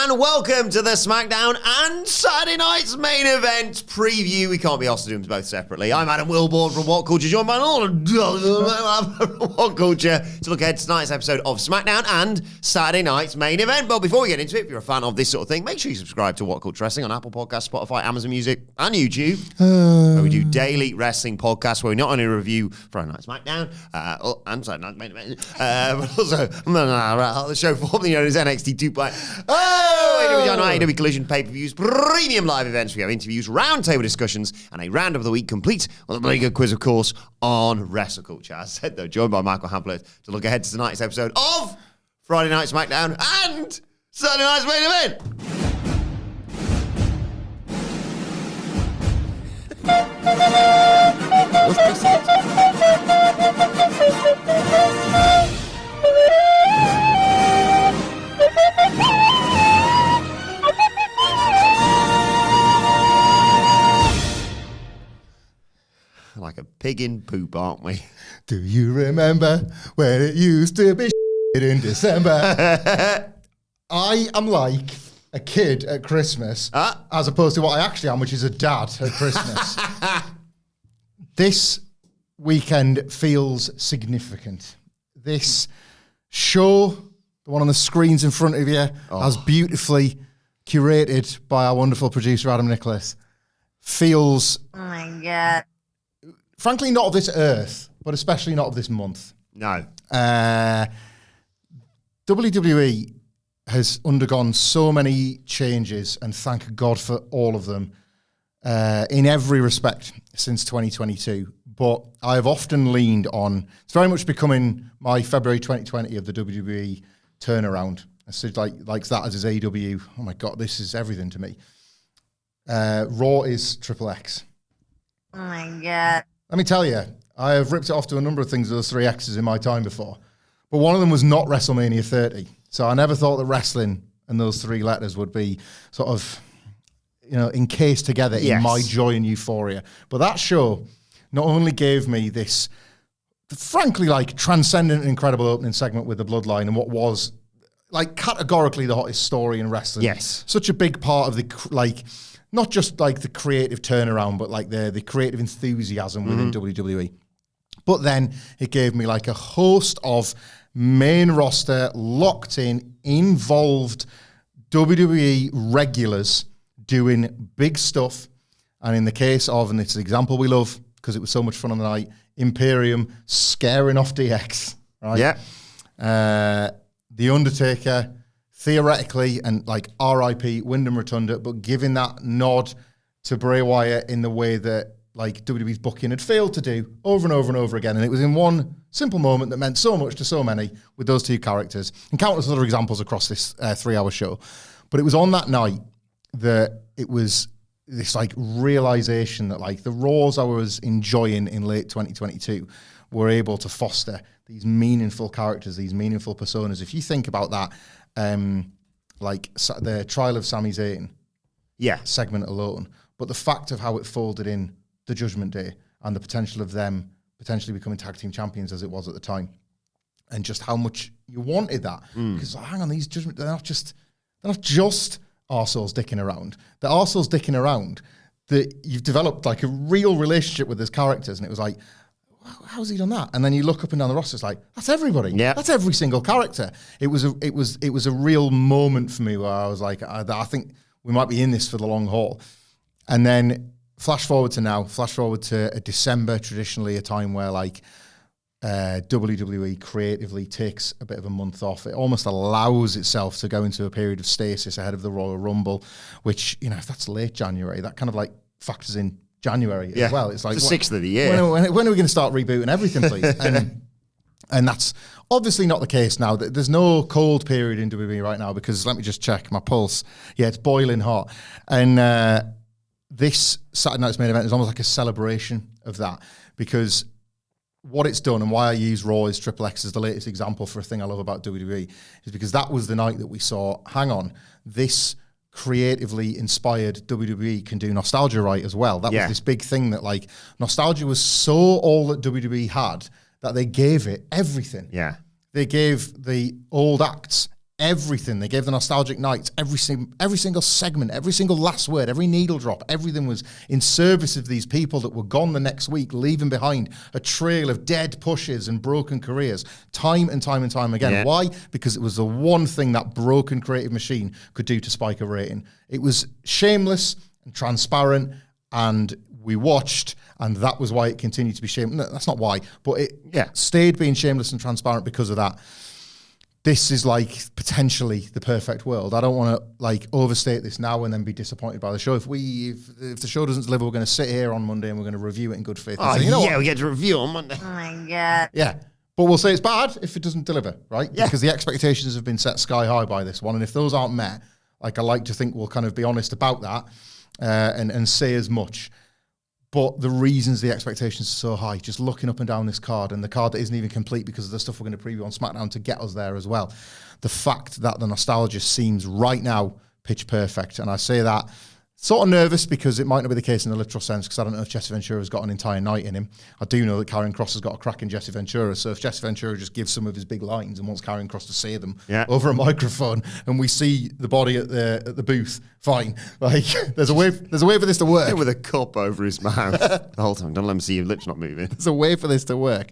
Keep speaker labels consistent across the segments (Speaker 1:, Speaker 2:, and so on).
Speaker 1: and welcome to the SmackDown and Saturday night's main event preview. We can't be asked to do them both separately. I'm Adam Wilbourn from WhatCulture, joined by all of WhatCulture to look ahead to tonight's episode of SmackDown and Saturday night's main event. But before we get into it, if you're a fan of this sort of thing, make sure you subscribe to WhatCulture Wrestling on Apple Podcasts, Spotify, Amazon Music, and YouTube, where we do daily wrestling podcasts where we not only review Friday Night SmackDown and Saturday night's main event, but also the show formerly known as NXT 2.0. AEW Collision pay-per-views, premium live events. We have interviews, roundtable discussions, and a round of the week complete with a very good quiz, of course, on WrestleCulture. As I said, though, joined by Michael Hamflett to look ahead to tonight's episode of Friday Night SmackDown and Saturday night's main event. Like a pig in poop, aren't we?
Speaker 2: Do you remember when it used to be in December? I am like a kid at Christmas, as opposed to what I actually am, which is a dad at Christmas. This weekend feels significant. This show, the one on the screens in front of you, as beautifully curated by our wonderful producer, Adam Nicholas, feels...
Speaker 3: Oh my God.
Speaker 2: Frankly, not of this earth, but especially not of this month.
Speaker 1: No.
Speaker 2: WWE has undergone so many changes, and thank God for all of them, in every respect since 2022. But I have often leaned on, it's very much becoming my February 2020 of the WWE turnaround. I said likes that as his AEW. Oh my God, this is everything to me. Raw is Triple X.
Speaker 3: Oh my God.
Speaker 2: Let me tell you, I have ripped it off to a number of things with those three X's in my time before. But one of them was not WrestleMania 30. So I never thought that wrestling and those three letters would be sort of, encased together in my joy and euphoria. But that show not only gave me this, frankly, transcendent and incredible opening segment with the Bloodline and what was, categorically the hottest story in wrestling.
Speaker 1: Yes.
Speaker 2: Such a big part of the, not just the creative turnaround, but the creative enthusiasm within WWE. But then it gave me a host of main roster, locked in, involved WWE regulars doing big stuff. And in the case of, and it's the example we love because it was so much fun on the night, Imperium scaring off DX. Right?
Speaker 1: Yeah.
Speaker 2: The Undertaker, theoretically, and R.I.P. Wyndham Rotunda, but giving that nod to Bray Wyatt in the way that WWE's booking had failed to do over and over and over again. And it was in one simple moment that meant so much to so many with those two characters, and countless other examples across this 3-hour show. But it was on that night that it was this realization that the Raws I was enjoying in late 2022 were able to foster these meaningful characters, these meaningful personas. If you think about that, the trial of Sami Zayn segment alone, but the fact of how it folded in the Judgment Day and the potential of them potentially becoming tag team champions as it was at the time, and just how much you wanted that. Because hang on, these Judgment, they're not just arseholes dicking around. The arseholes dicking around that you've developed a real relationship with those characters, and it was how's he done that? And then you look up and down the roster, it's that's everybody. Yeah. That's every single character. It was a real moment for me where I was I think we might be in this for the long haul. And then flash forward to a December, traditionally a time where WWE creatively takes a bit of a month off. It almost allows itself to go into a period of stasis ahead of the Royal Rumble, which, if that's late January, that kind of factors in January as well. It's
Speaker 1: the 6th of the year.
Speaker 2: When are we going to start rebooting everything, please? And that's obviously not the case now. There's no cold period in WWE right now because, let me just check my pulse. Yeah, it's boiling hot. And this Saturday night's main event is almost like a celebration of that, because what it's done, and why I use Raw as Triple X as the latest example for a thing I love about WWE, is because that was the night that we saw, hang on, this creatively inspired WWE can do nostalgia right as well. That was this big thing that nostalgia was so all that WWE had that they gave it everything.
Speaker 1: Yeah.
Speaker 2: They gave the old acts everything. They gave the nostalgic nights, every single segment, every single last word, every needle drop, everything was in service of these people that were gone the next week, leaving behind a trail of dead pushes and broken careers, time and time and time again.
Speaker 1: Yeah.
Speaker 2: Why? Because it was the one thing that broken creative machine could do to spike a rating. It was shameless and transparent, and we watched, and that was why it continued to be shameless. No, that's not why, but it stayed being shameless and transparent because of that. This is like potentially the perfect world. I don't want to like overstate this now and then be disappointed by the show. If the show doesn't deliver, we're going to sit here on Monday and we're going to review it in good faith.
Speaker 1: Oh,
Speaker 2: say, you know what?
Speaker 1: we get to review on Monday.
Speaker 3: Oh my God.
Speaker 2: Yeah. But we'll say it's bad if it doesn't deliver, right?
Speaker 1: Yeah.
Speaker 2: Because the expectations have been set sky high by this one. And if those aren't met, like I like to think we'll kind of be honest about that and say as much. But the reasons the expectations are so high, just looking up and down this card, and the card that isn't even complete because of the stuff we're going to preview on SmackDown to get us there as well. The fact that the nostalgia seems right now pitch perfect. And I say that sort of nervous because it might not be the case in the literal sense, because I don't know if Jesse Ventura's got an entire night in him. I do know that Karrion Kross has got a crack in Jesse Ventura. So if Jesse Ventura just gives some of his big lines and wants Karrion Kross to say them over a microphone, and we see the body at the booth, fine. Like there's a way for this to work.
Speaker 1: With a cup over his mouth the whole time. Don't let him see your lips not moving.
Speaker 2: There's a way for this to work.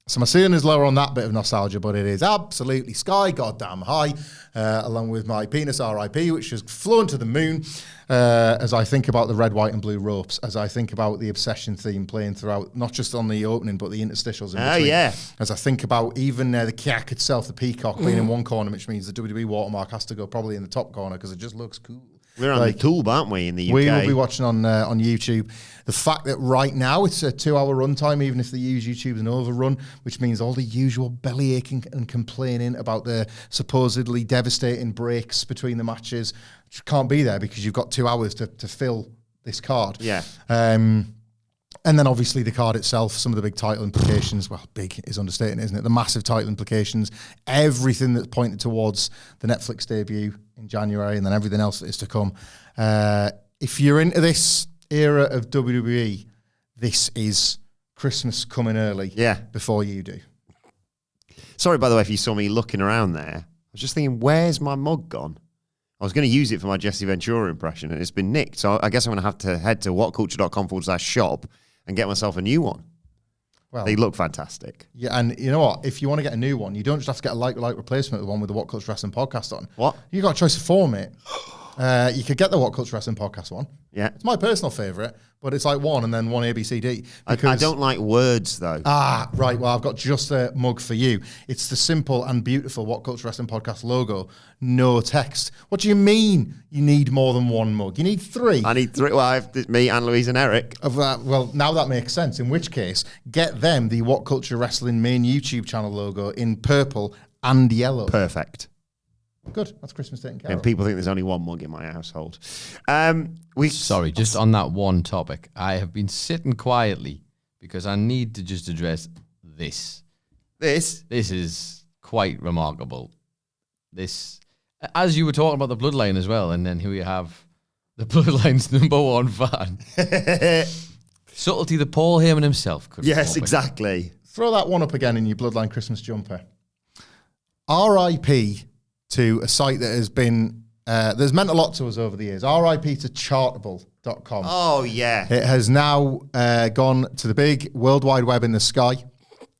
Speaker 2: So my ceiling is lower on that bit of nostalgia, but it is absolutely sky goddamn high, along with my penis RIP, which has flown to the moon as I think about the red, white and blue ropes, as I think about the obsession theme playing throughout, not just on the opening, but the interstitials in between.
Speaker 1: Yeah.
Speaker 2: As I think about even the kiak itself, the peacock being in one corner, which means the WWE watermark has to go probably in the top corner because it just looks cool.
Speaker 1: We're on the tube, aren't we, in the UK?
Speaker 2: We will be watching on YouTube. The fact that right now it's a 2-hour runtime, even if they use YouTube as an overrun, which means all the usual belly aching and complaining about the supposedly devastating breaks between the matches can't be there because you've got 2 hours to fill this card.
Speaker 1: Yeah.
Speaker 2: And then obviously the card itself, some of the big title implications, well, big is understating, isn't it? The massive title implications, everything that's pointed towards the Netflix debut in January and then everything else that is to come. If you're into this era of WWE, this is Christmas coming early before you do.
Speaker 1: Sorry, by the way, if you saw me looking around there. I was just thinking, where's my mug gone? I was going to use it for my Jesse Ventura impression and it's been nicked. So I guess I'm going to have to head to whatculture.com/shop and get myself a new one. Well, they look fantastic.
Speaker 2: Yeah, and you know what? If you want to get a new one, you don't just have to get a like replacement of the one with the What Culture Wrestling podcast on.
Speaker 1: What?
Speaker 2: You got a choice of four, mate. You could get the What Culture Wrestling podcast one.
Speaker 1: Yeah.
Speaker 2: It's my personal favourite, but it's like one and then one ABCD.
Speaker 1: I don't like words, though.
Speaker 2: Ah, right. Well, I've got just a mug for you. It's the simple and beautiful What Culture Wrestling podcast logo. No text. What do you mean you need more than one mug? You need three.
Speaker 1: I need three. Well, I have me, Anne Louise and Eric.
Speaker 2: Well, now that makes sense. In which case, get them the What Culture Wrestling main YouTube channel logo in purple and yellow.
Speaker 1: Perfect.
Speaker 2: Good. That's Christmas taken care
Speaker 1: And
Speaker 2: of.
Speaker 1: people think there's only one mug in my household.
Speaker 4: Sorry, just on that one topic, I have been sitting quietly because I need to just address this.
Speaker 1: This
Speaker 4: is quite remarkable. This, as you were talking about the Bloodline as well, and then here we have the Bloodline's #1 fan. Subtlety that Paul Heyman himself could.
Speaker 1: Yes, exactly.
Speaker 2: Throw that one up again in your Bloodline Christmas jumper. R.I.P. to a site that has been, there's meant a lot to us over the years. RIP to chartable.com.
Speaker 1: Oh, yeah.
Speaker 2: It has now gone to the big World Wide Web in the sky.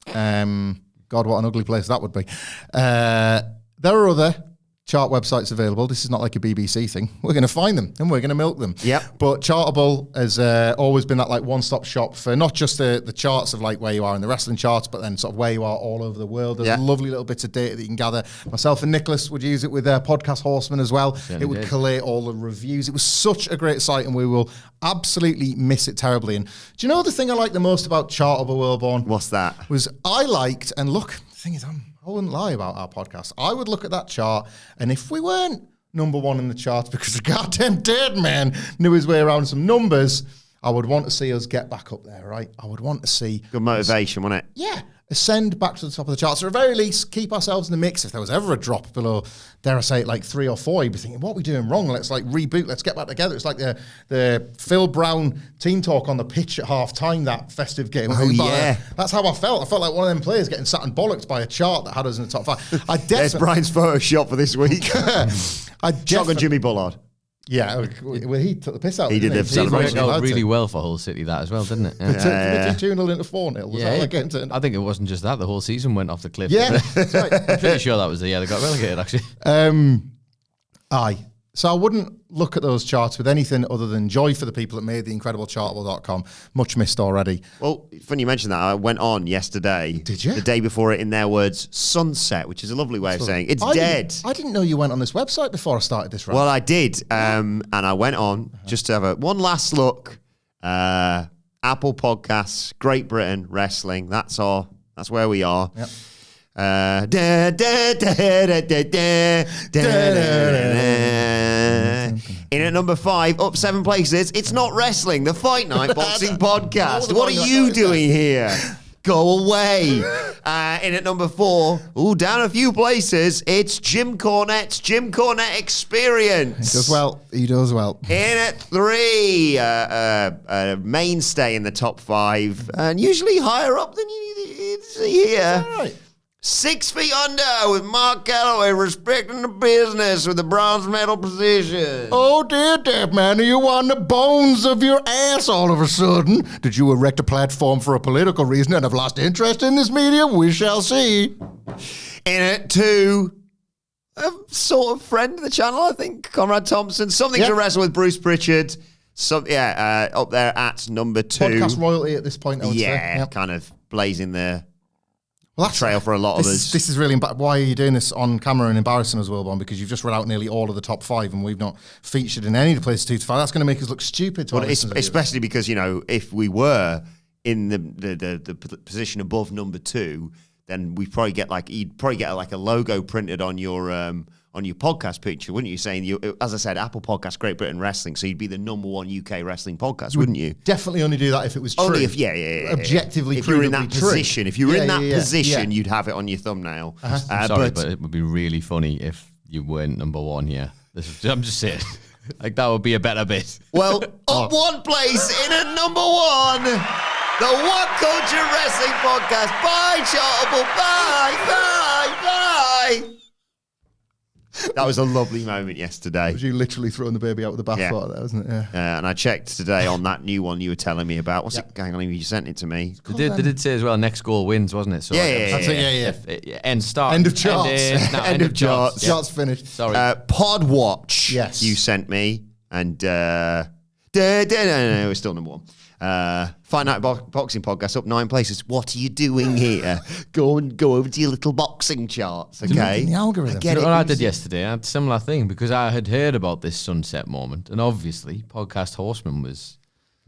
Speaker 2: God, what an ugly place that would be. There are other chart websites available. This is not like a BBC thing. We're going to find them and we're going to milk them.
Speaker 1: Yep.
Speaker 2: But Chartable has always been that like one-stop shop for not just the charts of like where you are in the wrestling charts, but then sort of where you are all over the world. There's lovely little bits of data that you can gather. Myself and Nicholas would use it with Podcast Horseman as well. It would collate all the reviews. It was such a great site and we will absolutely miss it terribly. And do you know the thing I like the most about Chartable, Wilbourn?
Speaker 1: What's that?
Speaker 2: Was I liked, and look, the thing is, I wouldn't lie about our podcast. I would look at that chart, and if we weren't #1 in the charts because the goddamn dead man knew his way around some numbers, I would want to see us get back up there, right? I would want to see...
Speaker 1: Good motivation, wasn't it?
Speaker 2: Yeah. ascend back to the top of the charts, or at the very least, keep ourselves in the mix. If there was ever a drop below, dare I say it, like 3 or 4, you'd be thinking, what are we doing wrong? Let's like reboot, let's get back together. It's like the Phil Brown team talk on the pitch at half time, that festive game. That's how I felt. I felt like one of them players getting sat and bollocked by a chart that had us in the top 5.
Speaker 1: There's Brian's Photoshop for this week. Shotgun Jimmy Bullard.
Speaker 2: Yeah, well, he took the piss out.
Speaker 1: He did the celebration.
Speaker 4: It worked out really well for Hull City, that as well, didn't it?
Speaker 2: Yeah. 2-0 into 4-0.
Speaker 4: I think it wasn't just that. The whole season went off the cliff.
Speaker 2: Yeah, that's right.
Speaker 4: I'm pretty sure that was the year they got relegated, actually.
Speaker 2: Aye. So I wouldn't look at those charts with anything other than joy for the people that made the incredible.chartable.com. Much missed already.
Speaker 1: Well, funny you mentioned that. I went on yesterday.
Speaker 2: Did you?
Speaker 1: The day before it, in their words, sunset, which is a lovely way of saying it's dead.
Speaker 2: I didn't know you went on this website before I started this rant.
Speaker 1: Well, I did. And I went on just to have one last look. Apple Podcasts, Great Britain, Wrestling. That's where we are.
Speaker 2: Yep.
Speaker 1: In at number 5, up 7 places, it's not wrestling, the Fight Night Boxing Podcast. What are you doing here? Go away. In at number 4, down a few places, it's Jim Cornette's Jim Cornette Experience.
Speaker 2: He does well.
Speaker 1: In at 3, a mainstay in the top 5, and usually higher up than you see here.
Speaker 2: All right.
Speaker 1: 6 Feet Under with Mark Calloway respecting the business with the bronze medal position.
Speaker 2: Oh, dear, man, are you on the bones of your ass all of a sudden? Did you erect a platform for a political reason and have lost interest in this medium? We shall see.
Speaker 1: In at 2, a sort of friend of the channel, I think, Conrad Thompson. Something to wrestle with Bruce Pritchard. Up there at number 2.
Speaker 2: Podcast royalty at this point, I would say.
Speaker 1: Yeah, kind of blazing the
Speaker 2: that's
Speaker 1: trail for a lot of us.
Speaker 2: This is really why are you doing this on camera and embarrassing us, Wilbourn? Because you've just read out nearly all of the top 5 and we've not featured in any of the places 2 to 5. That's going to make us look stupid to
Speaker 1: especially because, if we were in the position above number 2, then we'd probably get you'd probably get a logo printed on your podcast picture, wouldn't you? Saying, as I said, Apple Podcast, Great Britain Wrestling, so you'd be the number 1 UK wrestling podcast, wouldn't you?
Speaker 2: Definitely only do that if it was true.
Speaker 1: Only
Speaker 2: Objectively,
Speaker 1: if you're in that position. If you were in that position,
Speaker 2: yeah.
Speaker 1: you'd have it on your thumbnail.
Speaker 4: Sorry, but it would be really funny if you weren't number 1 here. I'm just saying. That would be a better bit.
Speaker 1: Well, up 1 place in at number 1, the WhatCulture Wrestling Podcast. Bye, Chartable. Bye. That was a lovely moment yesterday.
Speaker 2: Was you literally throwing the baby out with the bathwater there, wasn't it? Yeah.
Speaker 1: And I checked today on that new one you were telling me about. What's it? Hang on, you sent it to me.
Speaker 4: They did say as well, next goal wins, wasn't it? So
Speaker 1: That's
Speaker 2: it.
Speaker 4: End
Speaker 2: of charts.
Speaker 1: End of charts.
Speaker 2: Charts finished.
Speaker 4: Sorry.
Speaker 1: Pod Watch.
Speaker 2: Yes.
Speaker 1: You sent me. And no, it's still number 1. Fight Night Boxing Podcast up 9 places. What are you doing here? Go over to your little boxing charts, okay?
Speaker 2: The algorithm.
Speaker 1: I get it.
Speaker 4: What I did yesterday, I had a similar thing because I had heard about this sunset moment, and obviously, Podcast Horseman was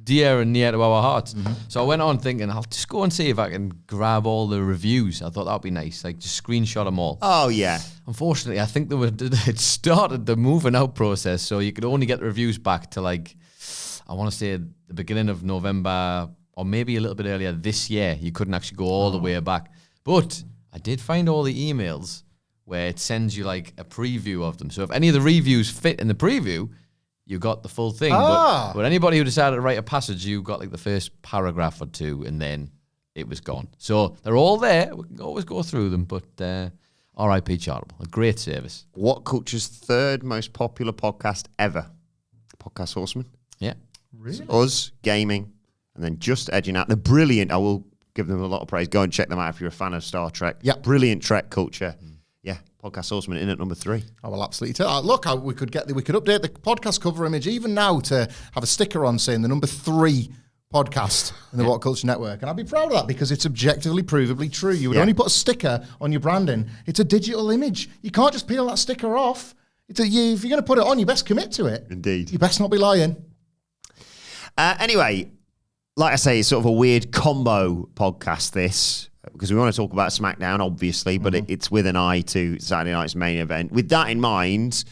Speaker 4: dear and near to our hearts. Mm-hmm. So I went on thinking, I'll just go and see if I can grab all the reviews. I thought that'd be nice, just screenshot them all.
Speaker 1: Oh yeah.
Speaker 4: Unfortunately, I think it started the moving out process, so you could only get the reviews back to I want to say the beginning of November or maybe a little bit earlier this year. You couldn't actually go all the way back. But I did find all the emails where it sends you a preview of them. So if any of the reviews fit in the preview, you got the full thing. But anybody who decided to write a passage, you got the first paragraph or 2 and then it was gone. So they're all there. We can always go through them, but RIP Chartable. A great service.
Speaker 1: WhatCulture's 3rd most popular podcast ever. Podcast Horseman.
Speaker 4: Yeah.
Speaker 2: Really?
Speaker 1: Us, gaming, and then just edging out. They're brilliant. I will give them a lot of praise. Go and check them out if you're a fan of Star Trek.
Speaker 2: Yeah.
Speaker 1: Brilliant Trek culture. Yeah, Podcast Horseman in at number 3.
Speaker 2: I will absolutely tell. Look, we could update the podcast cover image even now to have a sticker on saying the number 3 podcast in the WhatCulture Network. And I'd be proud of that because it's objectively, provably true. You would only put a sticker on your branding. It's a digital image. You can't just peel that sticker off. If you're going to put it on, you best commit to it.
Speaker 1: Indeed.
Speaker 2: You best not be lying.
Speaker 1: Anyway, like I say, it's sort of a weird combo podcast, this, because we want to talk about SmackDown, obviously, but it's with an eye to Saturday night's main event. With that in mind,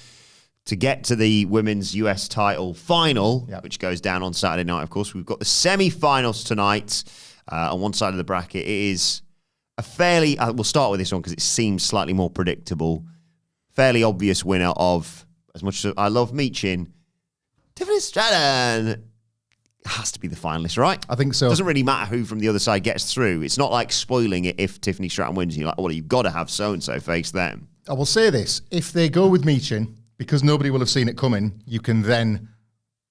Speaker 1: to get to the women's US title final, which goes down on Saturday night, of course, we've got the semi-finals tonight. On one side of the bracket, it is we'll start with this one because it seems slightly more predictable, fairly obvious winner of, as much as I love Meechin, Tiffany Stratton has to be the finalist, right?
Speaker 2: I think so.
Speaker 1: It doesn't really matter who from the other side gets through. It's not like spoiling it if Tiffany Stratton wins. You're like, well, you've got to have so-and-so face them.
Speaker 2: I will say this. If they go with Meechin, because nobody will have seen it coming, you can then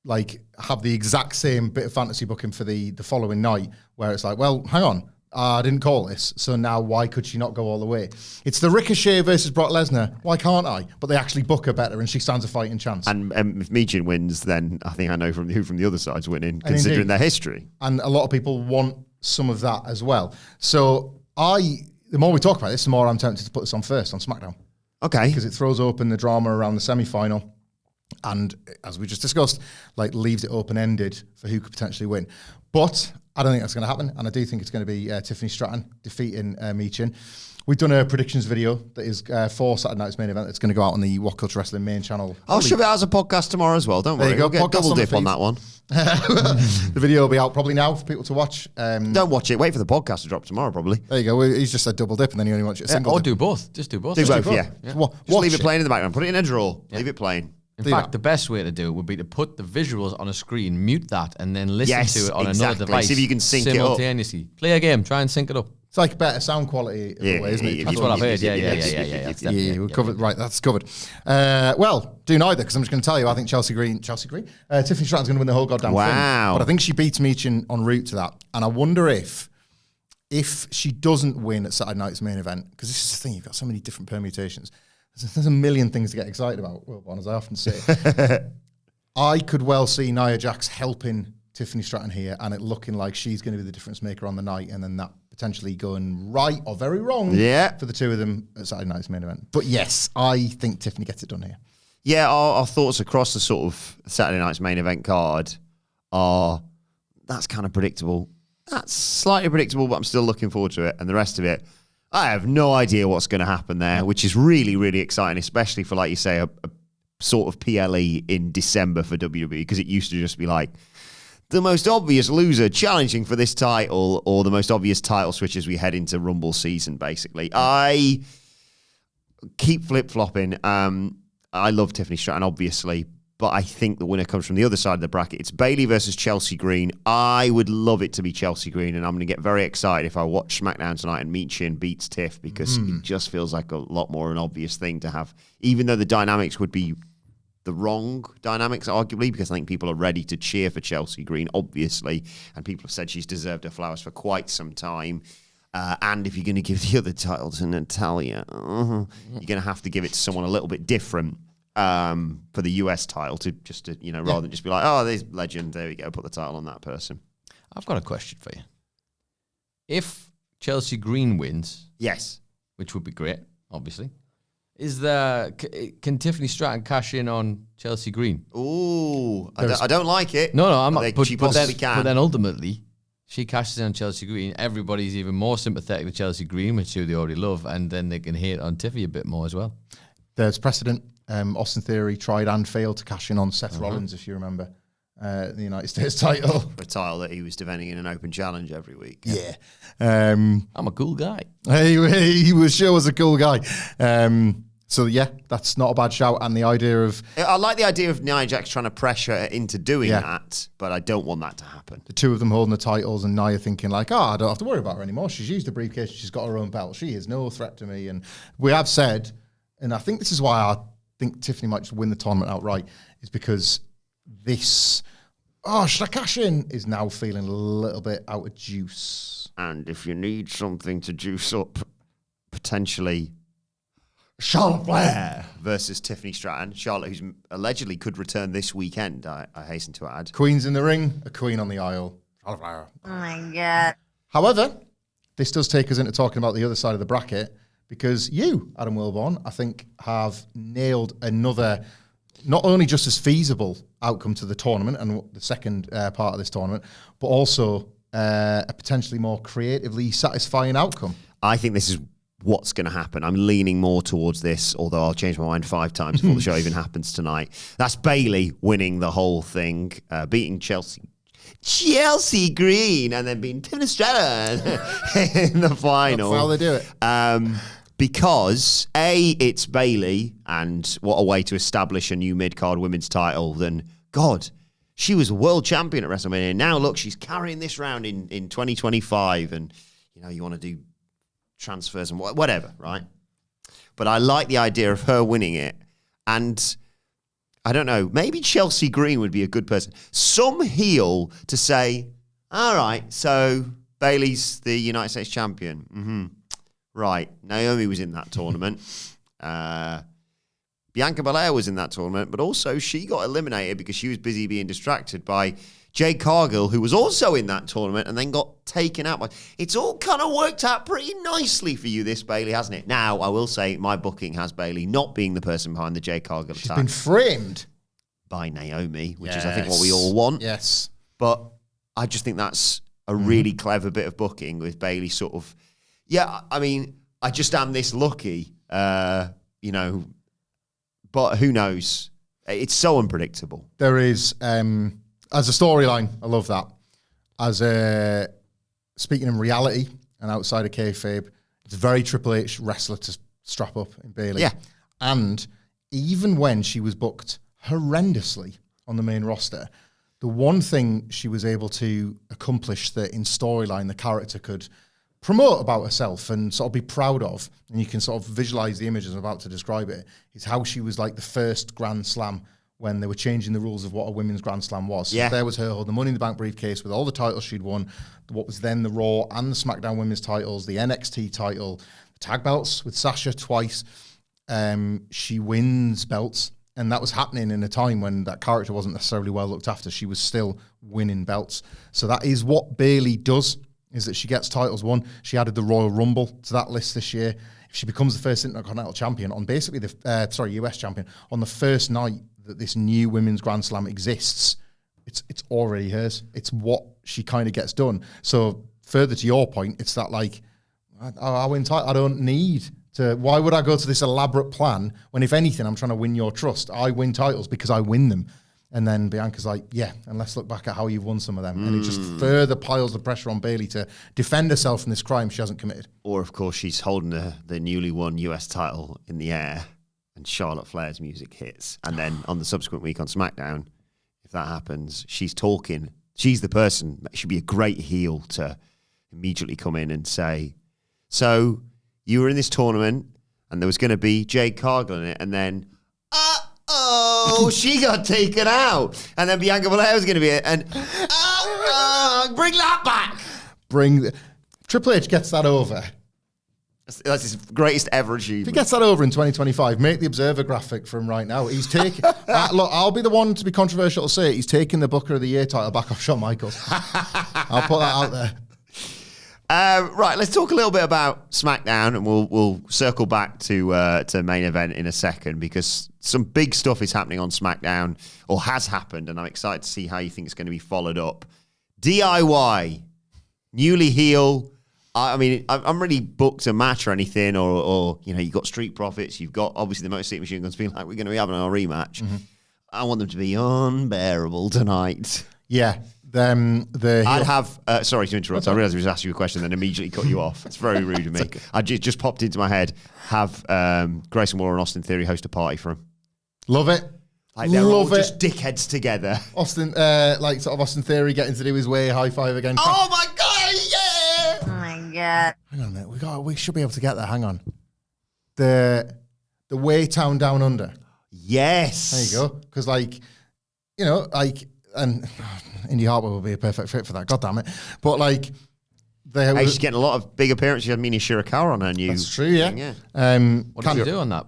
Speaker 2: have the exact same bit of fantasy booking for the following night where it's like, well, hang on. I didn't call this, so now why could she not go all the way? It's the Ricochet versus Brock Lesnar. Why can't I? But they actually book her better, and she stands a fighting chance.
Speaker 1: And if Meechin wins, then I think I know who from the other side's winning, considering their history.
Speaker 2: And a lot of people want some of that as well. So the more we talk about this, the more I'm tempted to put this on first on SmackDown.
Speaker 1: Okay.
Speaker 2: Because it throws open the drama around the semi-final. And as we just discussed, leaves it open-ended for who could potentially win. But I don't think that's going to happen, and I do think it's going to be Tiffany Stratton defeating Meechin. We've done a predictions video that is for Saturday night's main event. It's going to go out on the WhatCulture Wrestling main channel.
Speaker 1: I'll shove it out as a podcast tomorrow as well. Don't worry.
Speaker 2: There you go.
Speaker 1: We'll get double dip on that one.
Speaker 2: The video will be out probably now for people to watch.
Speaker 1: Don't watch it. Wait for the podcast to drop tomorrow, probably.
Speaker 2: There you go. He's just said double dip, and then you only watch it a single dip.
Speaker 4: Do both. Just do both.
Speaker 1: Do both, yeah.
Speaker 2: Just
Speaker 1: leave it playing in the background. Put it in a drawer. Leave it playing.
Speaker 4: In fact, the best way to do it would be to put the visuals on a screen, mute that, and then listen to it on another device.
Speaker 1: See if you can sync it up.
Speaker 4: Simultaneously. Play a game. Try and sync it up.
Speaker 2: It's like better sound quality in a way, isn't it?
Speaker 4: That's what I've heard.
Speaker 2: Yeah, we're covered. Right, that's covered. Well, do neither, because I'm just going to tell you, I think Tiffany Stratton's going to win the whole goddamn thing.
Speaker 1: Wow.
Speaker 2: But I think she beats Meechin en route to that. And I wonder if she doesn't win at Saturday night's main event, because this is the thing, you've got so many different permutations. There's a million things to get excited about, Wilbourn, as I often say. I could well see Nia Jax helping Tiffany Stratton here, and it looking like she's going to be the difference maker on the night, and then that potentially going right or very wrong for the two of them at Saturday night's main event. But yes, I think Tiffany gets it done here.
Speaker 1: Yeah, our thoughts across the sort of Saturday night's main event card are, that's kind of predictable. That's slightly predictable, but I'm still looking forward to it. And the rest of it, I have no idea what's going to happen there, which is really, really exciting, especially for, like you say, a sort of PLE in December for WWE, because it used to just be like the most obvious loser challenging for this title, or the most obvious title switch as we head into Rumble season, basically. I keep flip-flopping. I love Tiffany Stratton, obviously, but I think the winner comes from the other side of the bracket. It's Bayley versus Chelsea Green. I would love it to be Chelsea Green, and I'm going to get very excited if I watch SmackDown tonight and Meechin beats Tiff, because it just feels like a lot more an obvious thing to have, even though the dynamics would be the wrong dynamics, arguably, because I think people are ready to cheer for Chelsea Green, obviously, and people have said she's deserved her flowers for quite some time. And if you're going to give the other title to Natalya, you're going to have to give it to someone a little bit different. For the US title, rather than just be like, oh, there's legend, there we go, put the title on that person.
Speaker 4: I've got a question for you. If Chelsea Green wins,
Speaker 1: yes,
Speaker 4: which would be great, obviously, can Tiffany Stratton cash in on Chelsea Green?
Speaker 1: Ooh, I don't like it.
Speaker 4: No, I'm not.
Speaker 1: She possibly can.
Speaker 4: But then ultimately, she cashes in on Chelsea Green. Everybody's even more sympathetic with Chelsea Green, which they already love, and then they can hate on Tiffy a bit more as well.
Speaker 2: There's precedent. Austin Theory tried and failed to cash in on Seth Rollins, if you remember, the United States title.
Speaker 1: For a title that he was defending in an open challenge every week.
Speaker 2: Yeah.
Speaker 4: I'm a cool guy.
Speaker 2: He was sure was a cool guy. So, yeah, that's not a bad shout. And the idea of...
Speaker 1: I like the idea of Nia Jax trying to pressure her into doing that, but I don't want that to happen.
Speaker 2: The two of them holding the titles and Nia thinking like, I don't have to worry about her anymore. She's used the briefcase. She's got her own belt. She is no threat to me. And we have said, and I think this is why I think Tiffany might just win the tournament outright, is because this, should I cash in, is now feeling a little bit out of juice.
Speaker 1: And if you need something to juice up, potentially Charlotte Flair versus Tiffany Stratton. Charlotte, who's allegedly could return this weekend, I hasten to add.
Speaker 2: Queen's in the ring, a queen on the aisle. Charlotte Flair.
Speaker 3: Oh my God.
Speaker 2: However, this does take us into talking about the other side of the bracket, because you, Adam Wilbourn, I think, have nailed another, not only just as feasible outcome to the tournament and the second part of this tournament, but also a potentially more creatively satisfying outcome.
Speaker 1: I think this is what's going to happen. I'm leaning more towards this, although I'll change my mind 5 times before the show even happens tonight. That's Bayley winning the whole thing, beating Chelsea Chelsea Green, and then being Tim Estrella in the final.
Speaker 2: That's how they do it.
Speaker 1: Because A, it's Bayley, and what a way to establish a new mid-card women's title than, God, she was world champion at WrestleMania. Now, look, she's carrying this round in 2025, and, you want to do transfers and whatever, right? But I like the idea of her winning it, and I don't know, maybe Chelsea Green would be a good person. Some heel to say, all right, so Bayley's the United States champion. Mm-hmm. Right, Naomi was in that tournament. Bianca Belair was in that tournament, but also she got eliminated because she was busy being distracted by Jade Cargill, who was also in that tournament and then got taken out. It's all kind of worked out pretty nicely for you, this Bayley, hasn't it? Now, I will say my booking has Bayley not being the person behind the Jade Cargill attack.
Speaker 2: She's been framed
Speaker 1: by Naomi, which is, I think, what we all want.
Speaker 2: Yes.
Speaker 1: But I just think that's a really clever bit of booking with Bayley sort of, I mean, I just am this lucky, but who knows? It's so unpredictable.
Speaker 2: There is, as a storyline, I love that. Speaking in reality and outside of kayfabe, it's a very Triple H wrestler to strap up in Bayley.
Speaker 1: Yeah.
Speaker 2: And even when she was booked horrendously on the main roster, the one thing she was able to accomplish that in storyline the character could promote about herself and sort of be proud of, and you can sort of visualize the image as I'm about to describe it, is how she was like the first Grand Slam when they were changing the rules of what a women's Grand Slam was.
Speaker 1: Yeah.
Speaker 2: So there was her holding the Money in the Bank briefcase with all the titles she'd won, what was then the Raw and the SmackDown women's titles, the NXT title, the tag belts with Sasha twice. She wins belts, and that was happening in a time when that character wasn't necessarily well looked after. She was still winning belts. So that is what Bayley does, is that she gets titles won. She added the Royal Rumble to that list this year. If she becomes the first Intercontinental Champion on basically US Champion, on the first night that this new Women's Grand Slam exists, it's already hers. It's what she kind of gets done. So further to your point, it's that like, I win title. I don't need to, why would I go to this elaborate plan when if anything, I'm trying to win your trust? I win titles because I win them. And then Bianca's like, yeah, and let's look back at how you've won some of them. And it just further piles the pressure on Bayley to defend herself from this crime she hasn't committed.
Speaker 1: Or, of course, she's holding the newly won US title in the air and Charlotte Flair's music hits. And then on the subsequent week on SmackDown, if that happens, she's talking. She's the person that should be a great heel to immediately come in and say, so you were in this tournament and there was going to be Jade Cargill in it, and then, she got taken out. And then Bianca Belair was going to be it. And, bring that back.
Speaker 2: Triple H gets that over.
Speaker 1: That's his greatest ever achievement.
Speaker 2: If he gets that over in 2025, make the Observer graphic from right now. He's taking... look, I'll be the one to be controversial to say it. He's taking the Booker of the Year title back off Shawn Michaels. I'll put that out there.
Speaker 1: Right, let's talk a little bit about SmackDown, and we'll circle back to main event in a second, because some big stuff is happening on SmackDown, or has happened, and I'm excited to see how you think it's going to be followed up. DIY, newly heel. I mean, I'm really booked a match or anything, or you've got Street Profits, you've got obviously the Motor City Machine Guns being like, we're going to be having our rematch. Mm-hmm. I want them to be unbearable tonight.
Speaker 2: Yeah.
Speaker 1: I'd have, sorry to interrupt, I realised I was asking you a question and then immediately cut you off. It's very rude of me. Okay. I just popped into my head, have Grayson Waller and Austin Theory host a party for him.
Speaker 2: Love it.
Speaker 1: Like they're all just dickheads together.
Speaker 2: Austin Theory getting to do his way, high five again.
Speaker 1: Oh my God, yeah!
Speaker 3: Oh my God.
Speaker 2: Hang on a minute, we should be able to get there, hang on. The Way Town Down Under.
Speaker 1: Yes.
Speaker 2: There you go. Because and Indy Hartwell would be a perfect fit for that. God damn it! But she's getting a lot of big appearances. She had Mina Shirakawa on her new. That's true. Yeah.
Speaker 4: What did you do on that,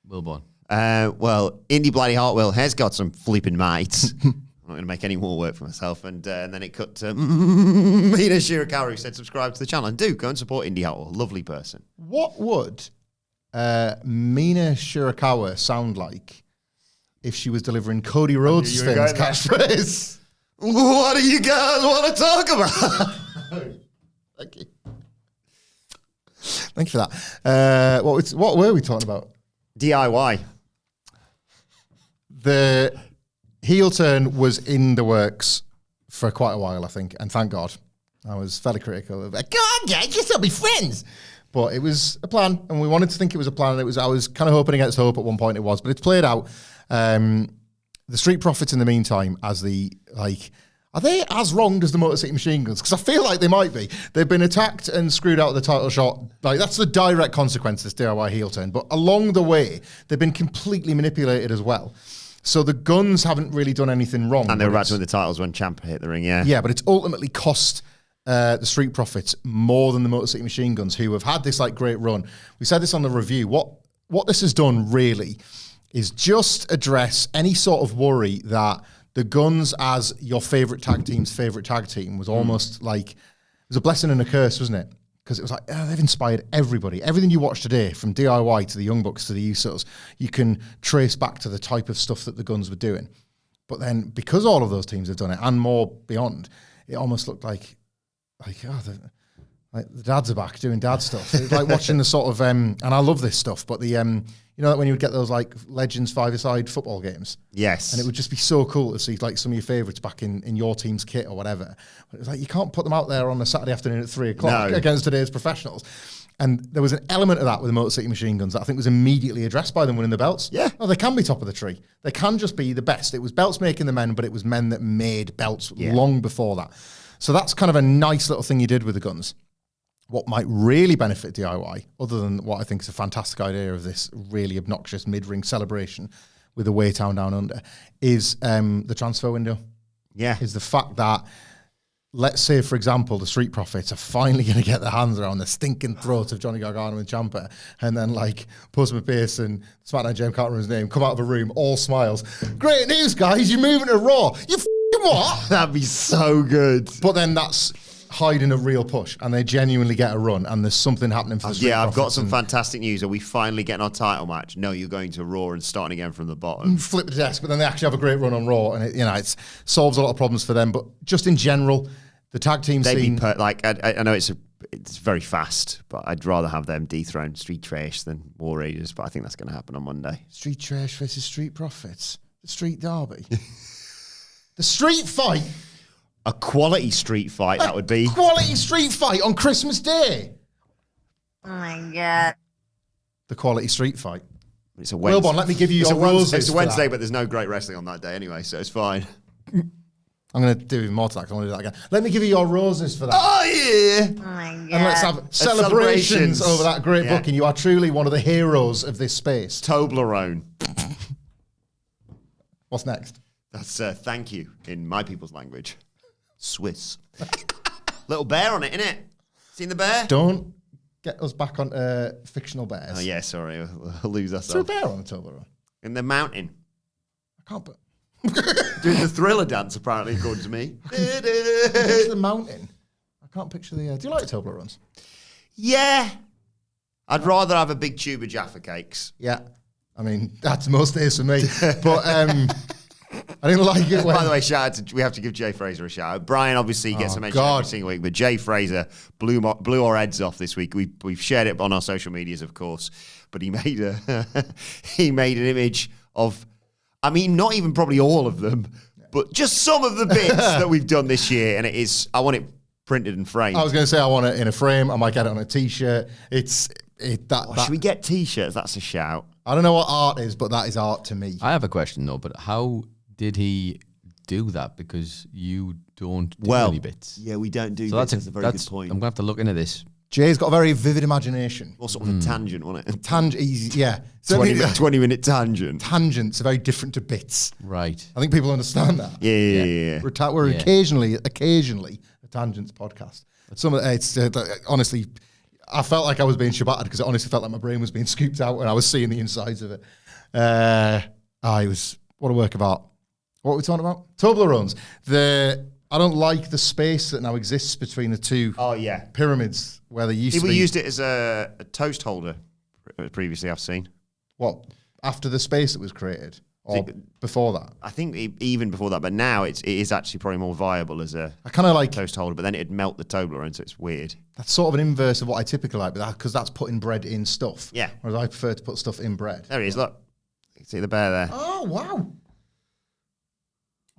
Speaker 4: Wilbourn?
Speaker 1: Well, Indy Bloody Hartwell has got some flipping mates. I'm not going to make any more work for myself. And then it cut to Mina Shirakawa, who said subscribe to the channel. And do go and support Indy Hartwell. Lovely person.
Speaker 2: What would Mina Shirakawa sound like if she was delivering Cody Rhodes' famous catchphrase?
Speaker 1: What do you guys want to talk about?
Speaker 2: Thank you. Thank you for that. What were we talking about?
Speaker 1: DIY.
Speaker 2: The heel turn was in the works for quite a while, I think, and thank God. I was fairly critical of, come on, guys, just all be friends. But it was a plan, and we wanted to think it was a plan, and I was kind of hoping against hope at one point it was, but it's played out. The Street Profits, in the meantime, as are they as wronged as the Motor City Machine Guns? Because I feel like they might be. They've been attacked and screwed out of the title shot. Like, that's the direct consequence of this DIY heel turn. But along the way, they've been completely manipulated as well. So the Guns haven't really done anything wrong.
Speaker 1: And they were about to win the titles when Ciampa hit the ring, yeah.
Speaker 2: Yeah, but it's ultimately cost the Street Profits more than the Motor City Machine Guns, who have had this great run. We said this on the review. What this has done really is just address any sort of worry that the Guns as your favourite tag team's favourite tag team was almost it was a blessing and a curse, wasn't it? Because it was they've inspired everybody. Everything you watch today, from DIY to the Young Bucks to the Usos, you can trace back to the type of stuff that the Guns were doing. But then, because all of those teams have done it, and more beyond, it almost looked like the dads are back doing dad stuff. It's like watching the sort of, and I love this stuff, but the, you know, that when you would get those Legends five-a-side football games?
Speaker 1: Yes.
Speaker 2: And it would just be so cool to see some of your favourites back in your team's kit or whatever. But it was you can't put them out there on a Saturday afternoon at 3:00 against today's professionals. And there was an element of that with the Motor City Machine Guns that I think was immediately addressed by them winning the belts.
Speaker 1: Yeah.
Speaker 2: No, they can be top of the tree. They can just be the best. It was belts making the men, but it was men that made belts long before that. So that's kind of a nice little thing you did with the Guns. What might really benefit DIY, other than what I think is a fantastic idea of this really obnoxious mid-ring celebration with the Way Town Down Under, is the transfer window.
Speaker 1: Yeah.
Speaker 2: Is the fact that, let's say, for example, the Street Profits are finally going to get their hands around the stinking throat of Johnny Gargano and Ciampa, and then Postman Pearson, SmackDown James can't remember his name, come out of a room, all smiles. Great news, guys, you're moving to Raw. You f***ing what?
Speaker 1: That'd be so good.
Speaker 2: But then that's hiding a real push, and they genuinely get a run, and there's something happening for the Street
Speaker 1: I've got
Speaker 2: Profits
Speaker 1: some fantastic news. Are we finally getting our title match? No, you're going to Raw and starting again from the bottom.
Speaker 2: flip the desk, but then they actually have a great run on Raw, and it solves a lot of problems for them. But just in general, the tag team scene,
Speaker 1: I know it's very fast, but I'd rather have them dethrone Street Trash than War Raiders, but I think that's going to happen on Monday.
Speaker 2: Street Trash versus Street Profits, the Street Derby, the Street Fight.
Speaker 1: A quality street fight, that would be.
Speaker 2: Quality street fight on Christmas Day.
Speaker 3: Oh my God.
Speaker 2: The quality street fight.
Speaker 1: It's a Wednesday.
Speaker 2: Wilbourn, let me give you your roses.
Speaker 1: It's a Wednesday, but there's no great wrestling on that day anyway, so it's fine.
Speaker 2: I'm going to do even more to that, 'cause I want to do that again. Let me give you your roses for that.
Speaker 1: Oh, yeah.
Speaker 3: Oh my God.
Speaker 2: And let's have celebrations over that great booking. You are truly one of the heroes of this space.
Speaker 1: Toblerone.
Speaker 2: What's next?
Speaker 1: That's thank you in my people's language. Swiss. Little bear on it, innit? Seen the bear?
Speaker 2: Don't get us back on fictional bears.
Speaker 1: Oh, yeah, sorry. We'll lose
Speaker 2: Is there a
Speaker 1: ourselves.
Speaker 2: bear on the Toblerone?
Speaker 1: In the mountain.
Speaker 2: I can't put...
Speaker 1: Doing the Thriller dance, apparently, according to me.
Speaker 2: It's the mountain. I can't picture the... do you like Toblerones?
Speaker 1: Yeah. I'd rather have a big tube of Jaffa cakes.
Speaker 2: Yeah. I mean, that's most days for me. But I didn't like it when...
Speaker 1: By the way, we have to give Jay Fraser a shout out. Brian obviously gets a mention every single week, but Jay Fraser blew our heads off this week. We've shared it on our social medias, of course, but he made an image of, I mean, not even probably all of them, but just some of the bits that we've done this year, and I want it printed and framed.
Speaker 2: I was going to say I want it in a frame. I might get it on a T-shirt.
Speaker 1: Should we get T-shirts? That's a shout.
Speaker 2: I don't know what art is, but that is art to me.
Speaker 4: I have a question though, but how did he do that? Because you don't do any bits.
Speaker 1: Yeah, we don't do
Speaker 4: So
Speaker 1: bits. That's a very good point.
Speaker 4: I'm going to have to look into this.
Speaker 2: Jay's got a very vivid imagination.
Speaker 1: Or sort of a tangent, wasn't it?
Speaker 2: Yeah.
Speaker 1: 20-minute tangent.
Speaker 2: Tangents are very different to bits.
Speaker 4: Right.
Speaker 2: I think people understand that.
Speaker 1: Yeah.
Speaker 2: We're occasionally a tangents podcast. Some of it's honestly, I felt like I was being shabatted because it honestly felt like my brain was being scooped out when I was seeing the insides of it. What a work of art. What are we talking about? Toblerones. I don't like the space that now exists between the two pyramids where they used to be.
Speaker 1: We used it as a toast holder previously, I've seen.
Speaker 2: What? After the space that was created? Or before that?
Speaker 1: I think even before that, but now it is actually probably more viable as a toast holder, but then it'd melt the Toblerone, so it's weird.
Speaker 2: That's sort of an inverse of what I typically like, because that's putting bread in stuff.
Speaker 1: Yeah.
Speaker 2: Whereas I prefer to put stuff in bread.
Speaker 1: There he is, look. You can see the bear there.
Speaker 2: Oh, wow.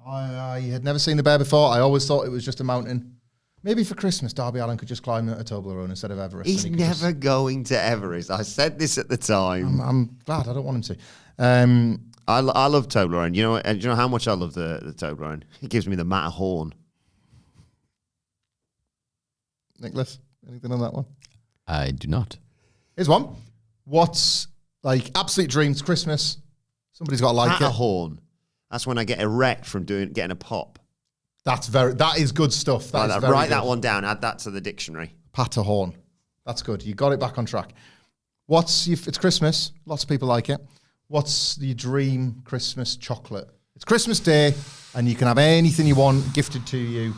Speaker 2: I had never seen the bear before. I always thought it was just a mountain. Maybe for Christmas, Darby Allin could just climb a Toblerone instead of Everest.
Speaker 1: He's never going to Everest. I said this at the time.
Speaker 2: I'm glad. I don't want him to.
Speaker 1: I love Toblerone. You know, and you know how much I love the Toblerone? It gives me the Matterhorn.
Speaker 2: Nicholas, anything on that one?
Speaker 4: I do not.
Speaker 2: Here's one. What's like absolute dreams Christmas? Somebody's got to like it.
Speaker 1: Matterhorn. That's when I get erect from getting a pop.
Speaker 2: That is good stuff.
Speaker 1: Write that one down. Add that to the dictionary.
Speaker 2: Patterhorn. That's good. You got it back on track. It's Christmas. Lots of people like it. What's the dream Christmas chocolate? It's Christmas Day, and you can have anything you want gifted to you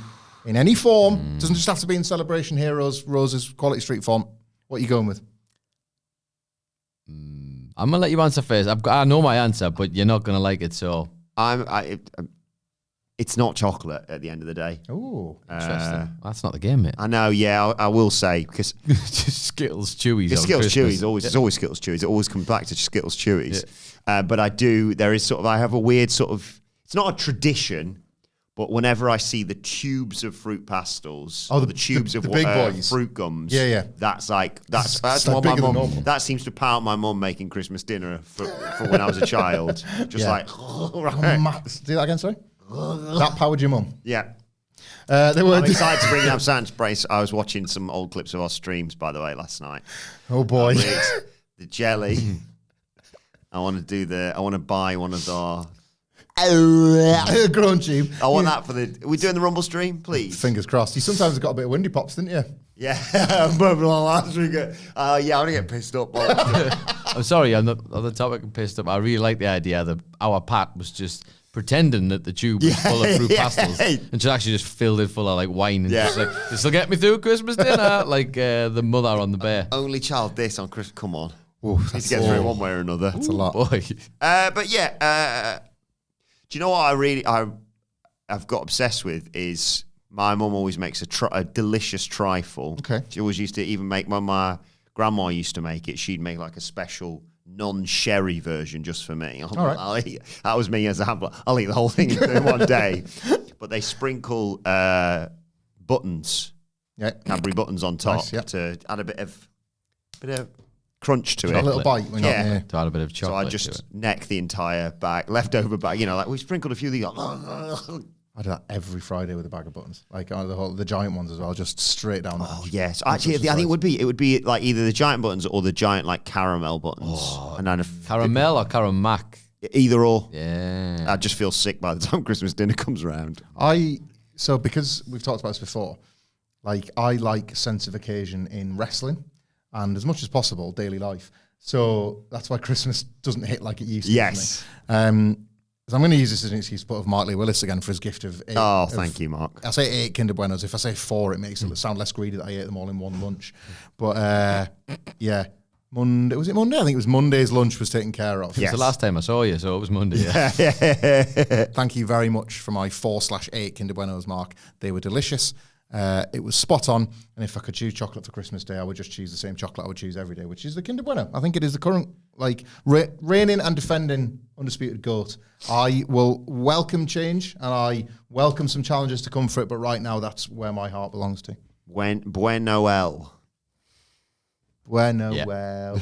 Speaker 2: in any form. Doesn't just have to be in Celebration Heroes, Roses, Quality Street form. What are you going with?
Speaker 4: I'm gonna let you answer first. I know my answer, but you're not gonna like it. So
Speaker 1: it's not chocolate at the end of the day.
Speaker 2: Oh,
Speaker 4: interesting. That's not the game, mate.
Speaker 1: I know. Yeah, I will say because
Speaker 4: Skittles Chewies.
Speaker 1: It's Skittles Chewies. It's always Skittles Chewies. It always comes back to Skittles Chewies. Yeah. But I have a weird sort of. It's not a tradition. But whenever I see the tubes of fruit pastels, the tubes of
Speaker 2: big boys.
Speaker 1: Fruit gums, that's
Speaker 2: That's
Speaker 1: what my
Speaker 2: bigger than
Speaker 1: mum.
Speaker 2: normal.
Speaker 1: That seems to power my mum making Christmas dinner for when I was a child. Just right.
Speaker 2: Do that again, sorry. That powered your mum.
Speaker 1: Yeah.
Speaker 2: I'm
Speaker 1: excited to bring up Santa's brace. I was watching some old clips of our streams, by the way, last night.
Speaker 2: Oh boy,
Speaker 1: the jelly. I want to buy one of the.
Speaker 2: Grown tube.
Speaker 1: I want that for Are we doing the Rumble stream, please?
Speaker 2: Fingers crossed. You sometimes got a bit of windy pops, didn't you?
Speaker 1: Yeah. I want to get pissed up.
Speaker 4: I'm sorry, on the topic of pissed up, I really like the idea that our Pat was just pretending that the tube was full of fruit pastels and she actually just filled it full of like wine and just like, this will get me through Christmas dinner, like the mother on the bear.
Speaker 1: Only child this on Christmas. Come on.
Speaker 2: Ooh,
Speaker 1: need to get through it one way or another.
Speaker 2: That's a lot.
Speaker 4: Boy.
Speaker 1: But yeah, do you know what I've got obsessed with is my mum always makes a delicious trifle.
Speaker 2: Okay.
Speaker 1: She always used to even make, when my grandma used to make it, she'd make like a special non-sherry version just for me.
Speaker 2: All right.
Speaker 1: I'll eat. That was me as a Hamflett. I'll eat the whole thing in one day. But they sprinkle buttons, Cadbury buttons on top to add a bit of crunch to it.
Speaker 2: A little bite.
Speaker 4: To add a bit of chocolate.
Speaker 1: So I just neck the entire bag, leftover bag. You know, like we sprinkled a few of these.
Speaker 2: I do that every Friday with a bag of buttons, like the giant ones as well, just straight down.
Speaker 1: Oh yes, actually, I think it would be like either the giant buttons or the giant like caramel buttons. And then
Speaker 4: caramel or Caramac.
Speaker 1: Either or.
Speaker 4: Yeah.
Speaker 1: I just feel sick by the time Christmas dinner comes around.
Speaker 2: So because we've talked about this before, like I like sense of occasion in wrestling. And as much as possible, daily life. So that's why Christmas doesn't hit like it used to.
Speaker 1: Yes.
Speaker 2: For me. So I'm going to use this as an excuse to put of Mark Lee Willis again for his gift of 8.
Speaker 1: Oh, thank you, Mark.
Speaker 2: I say 8 Kinder Buenos. If I say 4, it makes it sound less greedy that I ate them all in one lunch. But yeah, Monday. Was it Monday? I think it was Monday's lunch was taken care of.
Speaker 4: Yes. It was the last time I saw you, so it was Monday. Yeah.
Speaker 2: Thank you very much for my 4/8 Kinder Buenos, Mark. They were delicious. It was spot on, and if I could choose chocolate for Christmas Day, I would just choose the same chocolate I would choose every day, which is the Kinder Bueno. I think it is the current, reigning and defending undisputed GOAT. I will welcome change, and I welcome some challenges to come for it, but right now, that's where my heart belongs to.
Speaker 1: Buenoel.
Speaker 2: Well.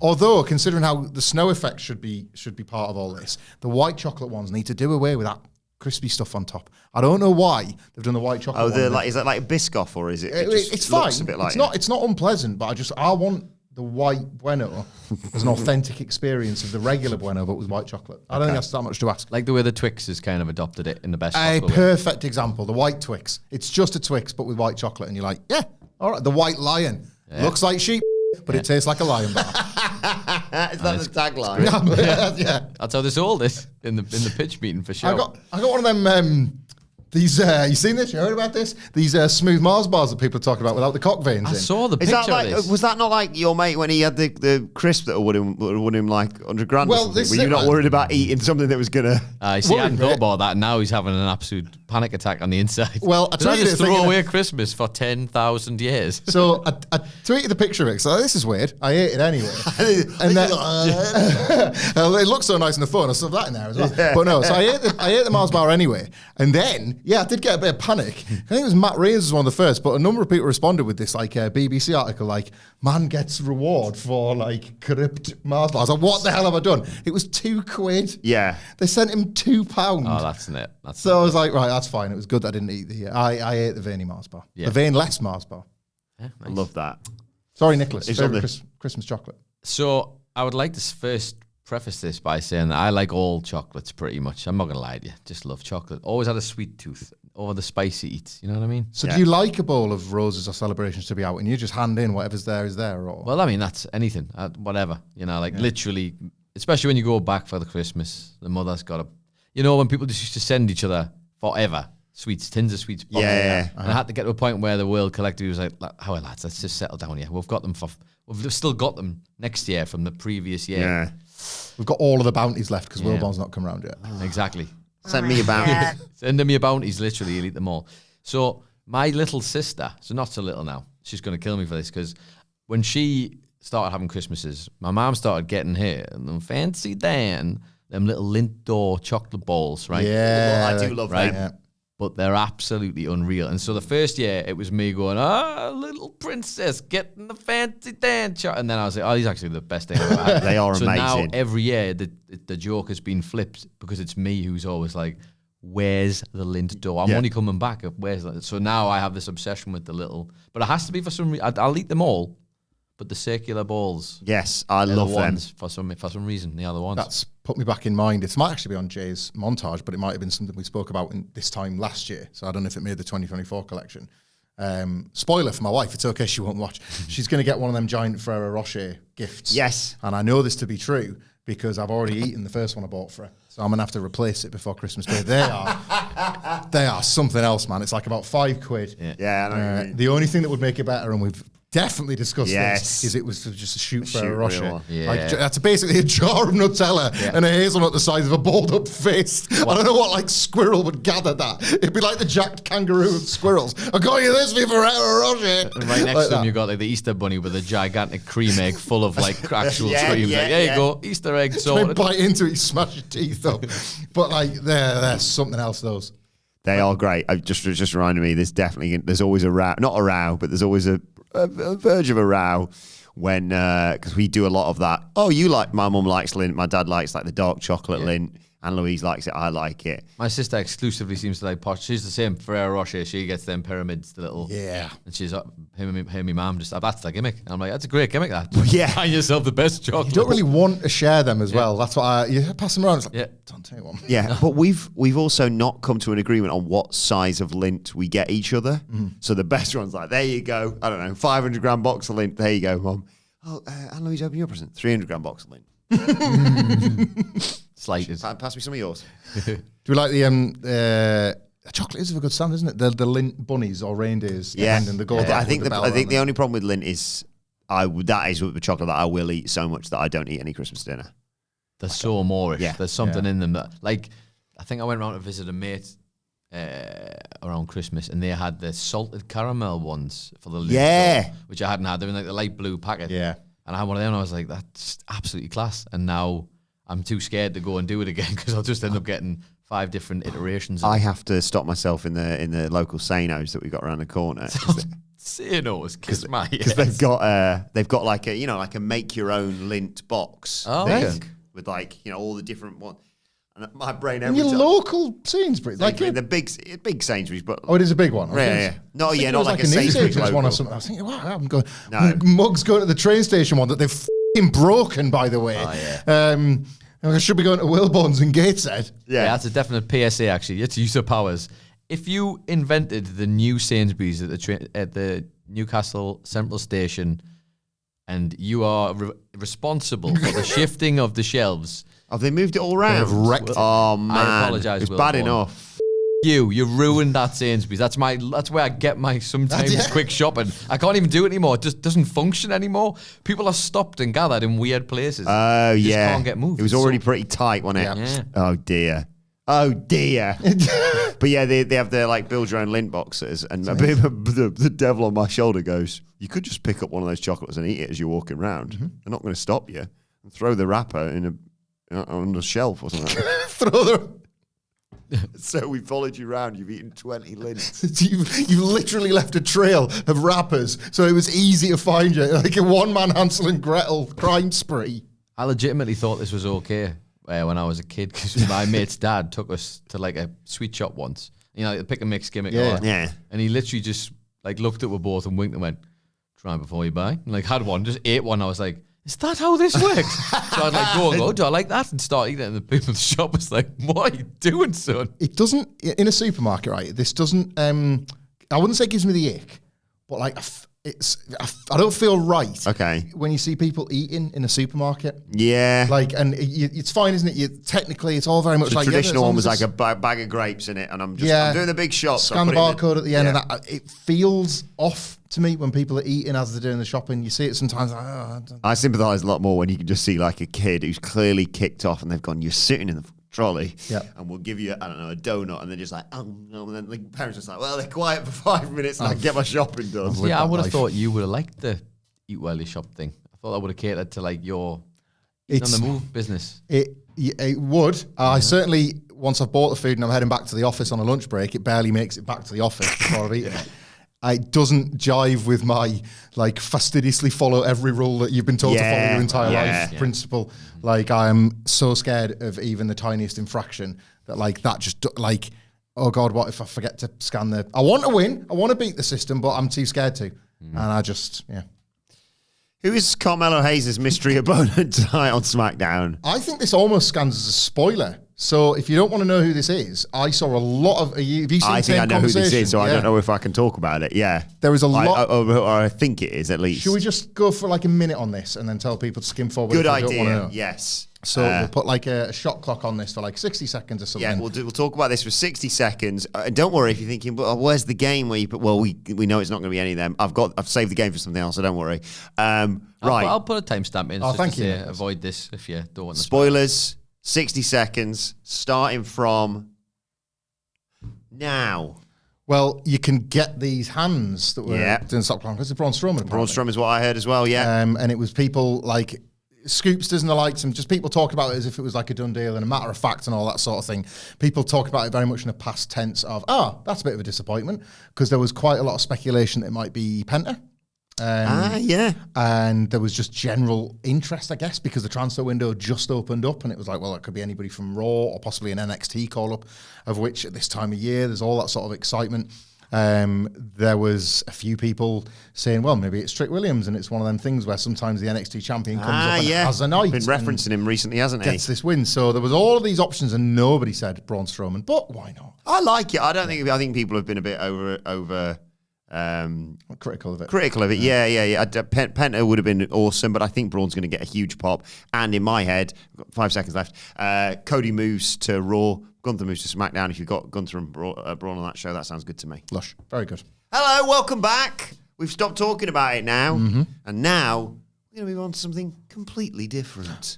Speaker 2: Although, considering how the snow effect should be part of all this, the white chocolate ones need to do away with that crispy stuff on top. I don't know why they've done the white chocolate.
Speaker 1: Is that like a Biscoff or is it?
Speaker 2: It's fine. A bit like it's not unpleasant, but I want the white Bueno as an authentic experience of the regular Bueno, but with white chocolate. I don't think that's that much to ask.
Speaker 4: Like the way the Twix has kind of adopted it in the best possible way.
Speaker 2: A perfect example, the white Twix. It's just a Twix, but with white chocolate, and you're like, yeah, all right. The white lion looks like sheep, but it tastes like a lion bar.
Speaker 1: Is that the tagline?
Speaker 2: Yeah,
Speaker 4: that's how they sold it in the pitch meeting for sure.
Speaker 2: I got one of them. These you seen this? You heard about this? These smooth Mars bars that people are talking about without the cock veins.
Speaker 4: I saw the picture of this.
Speaker 1: Was that not like your mate when he had the crisp that would won him like $100,000? Were you not worried about eating something that was gonna?
Speaker 4: I see. I hadn't thought about that. Now he's having an absolute panic attack on the inside.
Speaker 2: Well, I
Speaker 4: Did I
Speaker 2: tweeted
Speaker 4: just
Speaker 2: it
Speaker 4: throw
Speaker 2: thinking-
Speaker 4: away Christmas for 10,000 years?
Speaker 2: So I tweeted the picture of it. So this is weird. I ate it anyway. And then it looks so nice on the phone. I stuffed that in there as well. But no, so I ate the Mars bar anyway. And then, I did get a bit of panic. I think it was Matt Reeves was one of the first, but a number of people responded with this like BBC article, like, man gets reward for like corrupt Mars bars. I was like, what the hell have I done? It was £2.
Speaker 1: Yeah.
Speaker 2: They sent him £2.
Speaker 4: Oh, that's it.
Speaker 2: So I was like, right, that's fine. It was good that I didn't eat the. I ate the veiny Mars bar.
Speaker 4: Yeah.
Speaker 2: The vein-less Mars bar.
Speaker 4: Yeah,
Speaker 1: I
Speaker 4: nice.
Speaker 1: love that.
Speaker 2: Sorry, Nicholas.
Speaker 1: It's on
Speaker 2: Favorite Christmas chocolate.
Speaker 4: So I would like to first preface this by saying that I like all chocolates pretty much. I'm not going to lie to you. Just love chocolate. Always had a sweet tooth over the spicy eats. You know what I mean?
Speaker 2: So
Speaker 1: Yeah.
Speaker 2: do you like a bowl of roses or celebrations to be out and you just hand in whatever's there is there? Or
Speaker 4: Well, I mean, that's anything, whatever. You know, like literally, especially when you go back for the Christmas, the mother's got a, you know, when people just used to send each other forever sweets, tins of sweets.
Speaker 1: Yeah.
Speaker 4: And I had to get to a point where the world collectively was like, how are lads, let's just settle down here. We've still got them next year from the previous year.
Speaker 1: Yeah.
Speaker 2: we've got all of the bounties left because Wilbourn's not come around yet.
Speaker 4: Exactly.
Speaker 1: Send me about.
Speaker 3: Yeah.
Speaker 4: Send them your bounties, literally, you'll eat them all. So my little sister, so not so little now, she's going to kill me for this, because when she started having Christmases, my mom started getting her them fancy Dan, them little Lindt door chocolate balls, right?
Speaker 2: Yeah.
Speaker 1: I do love
Speaker 4: Right.
Speaker 1: them.
Speaker 2: Yeah.
Speaker 4: But they're absolutely unreal. And so the first year, it was me going, little princess, getting the fancy Dan chocolate. And then I was like, these are actually the best thing I've ever had.
Speaker 1: They are
Speaker 4: so now
Speaker 1: amazing.
Speaker 4: every year, the joke has been flipped, because it's me who's always like, where's the Lindt door? I'm
Speaker 1: Yeah.
Speaker 4: only coming back. Where's that? So now I have this obsession with the little, but it has to be for some reason. I'll eat them all, but the circular balls,
Speaker 1: Yes, I
Speaker 4: they're
Speaker 1: love
Speaker 4: the
Speaker 1: them.
Speaker 4: ones for some reason. They are the ones.
Speaker 2: That's put me back in mind. It might actually be on Jay's montage, but it might have been something we spoke about in this time last year. So I don't know if it made the 2024 collection. Spoiler for my wife, it's okay, she won't watch. She's going to get one of them giant Ferrero Rocher gifts.
Speaker 1: Yes.
Speaker 2: And I know this to be true because I've already eaten the first one I bought for her. So I'm going to have to replace it before Christmas Day. They are something else, man. It's like about £5.
Speaker 1: Yeah, I know what you mean.
Speaker 2: The only thing that would make it better, and we've definitely discussed
Speaker 1: Yes.
Speaker 2: this, is it was just a shoot
Speaker 1: shoot
Speaker 2: Ferrero
Speaker 1: real
Speaker 2: Rocher.
Speaker 1: one.
Speaker 4: Yeah.
Speaker 2: Like, that's basically a jar of Nutella and a hazelnut the size of a balled up fist. I don't know what like squirrel would gather that. It'd be like the jacked kangaroo of squirrels. I got you this for Ferrero Rocher.
Speaker 4: And right next
Speaker 2: Like
Speaker 4: to them,
Speaker 2: that.
Speaker 4: you got like the Easter bunny with a gigantic cream egg full of like actual
Speaker 1: Yeah,
Speaker 4: cream.
Speaker 1: yeah,
Speaker 4: Like, there
Speaker 1: yeah.
Speaker 4: you go, Easter egg
Speaker 2: Try and
Speaker 4: sorted.
Speaker 2: bite into it, you smash your teeth up. But like, they're something else, those.
Speaker 1: They are great. I just reminded me. There's always a row, not a row, but there's always a verge of a row when because we do a lot of that. Oh, my mum likes Lindt, my dad likes like the dark chocolate Lindt, and Louise likes it. I like it.
Speaker 4: My sister exclusively seems to like posh. She's the same Ferrero Rocher. She gets them pyramids, the little.
Speaker 2: Yeah.
Speaker 4: And she's him and my mum just, that's the gimmick. And I'm like, that's a great gimmick, that.
Speaker 1: Yeah.
Speaker 4: Find yourself the best chocolate.
Speaker 2: You don't really want to share them as well. That's why you pass them around. It's like,
Speaker 4: Yeah.
Speaker 2: don't take one.
Speaker 1: Yeah, but we've also not come to an agreement on what size of Lindt we get each other. So the best one's like, there you go. I don't know, 500 gram box of Lindt. There you go, Mum. Oh, Anne-Louise, open your present. 300 gram box of Lindt.
Speaker 4: Slighted.
Speaker 1: Pass me some of yours.
Speaker 2: Do we like the chocolate is a good sound, isn't it? The Lindt bunnies or reindeers.
Speaker 1: Yeah,
Speaker 2: And the gold.
Speaker 1: I think the only problem with Lindt is that is with the chocolate that I will eat so much that I don't eat any Christmas dinner.
Speaker 4: They're so Moorish.
Speaker 1: Yeah.
Speaker 4: There's something in them that, like, I think I went around to visit a mate around Christmas, and they had the salted caramel ones for the Lindt
Speaker 1: Yeah.
Speaker 4: store, which I hadn't had. They were in like the light blue packet.
Speaker 2: Yeah.
Speaker 4: And I had one of them, and I was like, that's absolutely class. And now I'm too scared to go and do it again because I'll just end up getting 5 different iterations.
Speaker 1: I have to stop myself in the local Sanos that we got around the corner
Speaker 4: Say no, kiss my
Speaker 1: because
Speaker 4: ears.
Speaker 1: they've got like a make your own Lindt box
Speaker 4: Oh,
Speaker 1: thing
Speaker 4: okay.
Speaker 1: with like all the different ones. And my brain
Speaker 2: In
Speaker 1: every
Speaker 2: your
Speaker 1: time.
Speaker 2: local Sainsbury's, like
Speaker 1: The big Sainsbury's, but
Speaker 2: oh, it is a big one.
Speaker 1: Yeah. No,
Speaker 2: I was thinking
Speaker 1: not
Speaker 2: it was
Speaker 1: like a
Speaker 2: a
Speaker 1: Sainsbury's
Speaker 2: newspaper's one or
Speaker 1: local.
Speaker 2: something. I was thinking, wow, I'm going.
Speaker 1: No.
Speaker 2: Mugs going to the train station one that they've f***ing broken, by the way.
Speaker 4: Oh, yeah.
Speaker 2: I should be going to Wilbourn's in Gateshead.
Speaker 4: Yeah, that's a definite PSA, actually. It's use of powers. If you invented the new Sainsbury's at the Newcastle Central Station, and you are responsible for the shifting of the shelves,
Speaker 1: Have they moved it all around?
Speaker 2: They've wrecked it.
Speaker 1: Oh man,
Speaker 4: I apologise,
Speaker 1: It's
Speaker 4: Will
Speaker 1: bad
Speaker 4: Bourne.
Speaker 1: enough.
Speaker 4: you ruined that Sainsbury's. That's where I get my sometimes
Speaker 2: Yeah.
Speaker 4: quick shopping. I can't even do it anymore. It just doesn't function anymore. People are stopped and gathered in weird places.
Speaker 1: Oh
Speaker 4: You just
Speaker 1: yeah,
Speaker 4: can't get moved.
Speaker 1: It was
Speaker 4: It's
Speaker 1: already
Speaker 4: so-
Speaker 1: pretty tight, wasn't it?
Speaker 4: Yeah.
Speaker 1: Oh dear. Oh dear. But yeah, they have their like build your own lint boxes, and the devil on my shoulder goes, "You could just pick up one of those chocolates and eat it as you're walking around. They're not going to stop you. And throw the wrapper on the shelf or something."
Speaker 2: Throw the.
Speaker 1: So we followed you around. You've eaten 20 lints.
Speaker 2: You literally left a trail of wrappers, so it was easy to find you, like a one-man Hansel and Gretel crime spree.
Speaker 4: I legitimately thought this was okay when I was a kid because my mate's dad took us to like a sweet shop once. You know, like the pick and mix gimmick.
Speaker 1: Yeah.
Speaker 4: And he literally just like looked at us both and winked and went, "Try before you buy." And like had one, just ate one. I was like, "Is that how this works?" So I'd like go and go, "Do I like that?" And start eating it. And the people in the shop was like, "What are you doing, son?"
Speaker 2: It doesn't, in a supermarket, right? This doesn't, I wouldn't say it gives me the ick, but like, I don't feel right.
Speaker 1: Okay.
Speaker 2: When you see people eating in a supermarket.
Speaker 1: Yeah.
Speaker 2: Like, and it's fine, isn't it? Technically, it's all very much
Speaker 1: The
Speaker 2: like
Speaker 1: traditional one was
Speaker 2: as
Speaker 1: like a bag of grapes in it, and I'm doing the big shot.
Speaker 2: Scan the barcode at the end,
Speaker 1: Yeah.
Speaker 2: and that it feels off to me when people are eating as they're doing the shopping. You see it sometimes. Like,
Speaker 1: I sympathise a lot more when you can just see like a kid who's clearly kicked off, and they've gone, "You're sitting in the trolley, and we'll give you, I don't know, a donut," and they're just like, "Oh no," and then the parents are just like, "Well, they're quiet for 5 minutes, and I can get my shopping done."
Speaker 4: Yeah, I would have thought you would have liked the eat while you shop thing. I thought that would have catered to like your on the move business.
Speaker 2: It would. I certainly, once I've bought the food and I'm heading back to the office on a lunch break, it barely makes it back to the office before I've eaten it. It doesn't jive with my like fastidiously follow every rule that you've been told to follow your entire life principle. Like I am so scared of even the tiniest infraction that like that just like, oh God, what if I forget to scan the? I want to win, I want to beat the system, but I'm too scared to, and I just
Speaker 1: Who is Carmelo Hayes' mystery opponent tonight on SmackDown?
Speaker 2: I think this almost scans as a spoiler. So if you don't want to know who this is, I saw a lot of. Have you seen
Speaker 1: I think I know who this is, so I
Speaker 2: Yeah.
Speaker 1: don't know if I can talk about it. Yeah,
Speaker 2: There is a lot.
Speaker 1: or I think it is at least.
Speaker 2: Should we just go for like a minute on this and then tell people to skim forward?
Speaker 1: Good
Speaker 2: if they don't
Speaker 1: idea.
Speaker 2: want to know?
Speaker 1: Yes.
Speaker 2: So we'll put like a shot clock on this for like 60 seconds or something.
Speaker 1: Yeah, we'll talk about this for 60 seconds. And don't worry if you're thinking, "Well, where's the game where you put?" Well, we know it's not going to be any of them. I've saved the game for something else, so don't worry. Right,
Speaker 4: I'll put a timestamp in.
Speaker 2: Oh,
Speaker 4: just
Speaker 2: thank
Speaker 4: to
Speaker 2: you.
Speaker 4: say, avoid this if you don't want to.
Speaker 1: spoilers. 60 seconds, starting from now.
Speaker 2: Well, you can get these hands that were doing stop clock because it's Braun Strowman.
Speaker 1: Braun Strowman is what I heard as well. Yeah.
Speaker 2: And it was people like Scoopsters and the likes, and just people talk about it as if it was like a done deal and a matter of fact and all that sort of thing. People talk about it very much in a past tense of, that's a bit of a disappointment, because there was quite a lot of speculation that it might be Penta.
Speaker 1: Yeah.
Speaker 2: And there was just general interest, I guess, because the transfer window just opened up, and it was like, well, it could be anybody from Raw or possibly an NXT call-up, of which at this time of year, there's all that sort of excitement. There was a few people saying, well, maybe it's Trick Williams, and it's one of them things where sometimes the NXT champion comes up and has a night.
Speaker 1: Been referencing him recently, hasn't he?
Speaker 2: Gets this win. So there was all of these options, and nobody said Braun Strowman, but why not?
Speaker 1: I like it. I think people have been a bit over
Speaker 2: critical of it.
Speaker 1: Critical of it, yeah. Penta would have been awesome, but I think Braun's going to get a huge pop. And in my head, we've got 5 seconds left. Cody moves to Raw, Gunther moves to SmackDown. If you've got Gunther and Braun on that show, that sounds good to me.
Speaker 2: Lush, very good.
Speaker 1: Hello, welcome back. We've stopped talking about it now, and now we're going to move on to something completely different.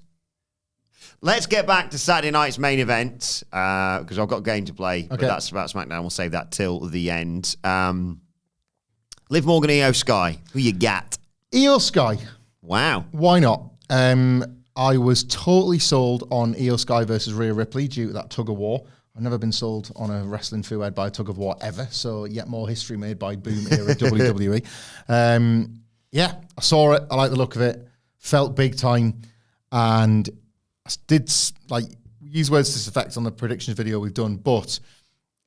Speaker 1: Let's get back to Saturday night's main event, because I've got a game to play, but that's about SmackDown. We'll save that till the end. Liv Morgan, Io Sky. Who you got?
Speaker 2: Io Sky.
Speaker 1: Wow.
Speaker 2: Why not? I was totally sold on Io Sky versus Rhea Ripley due to that tug of war. I've never been sold on a wrestling foo-head by a tug of war ever, so yet more history made by Boom era WWE. I saw it. I like the look of it. Felt big time, and I did use words to this effect on the predictions video we've done, but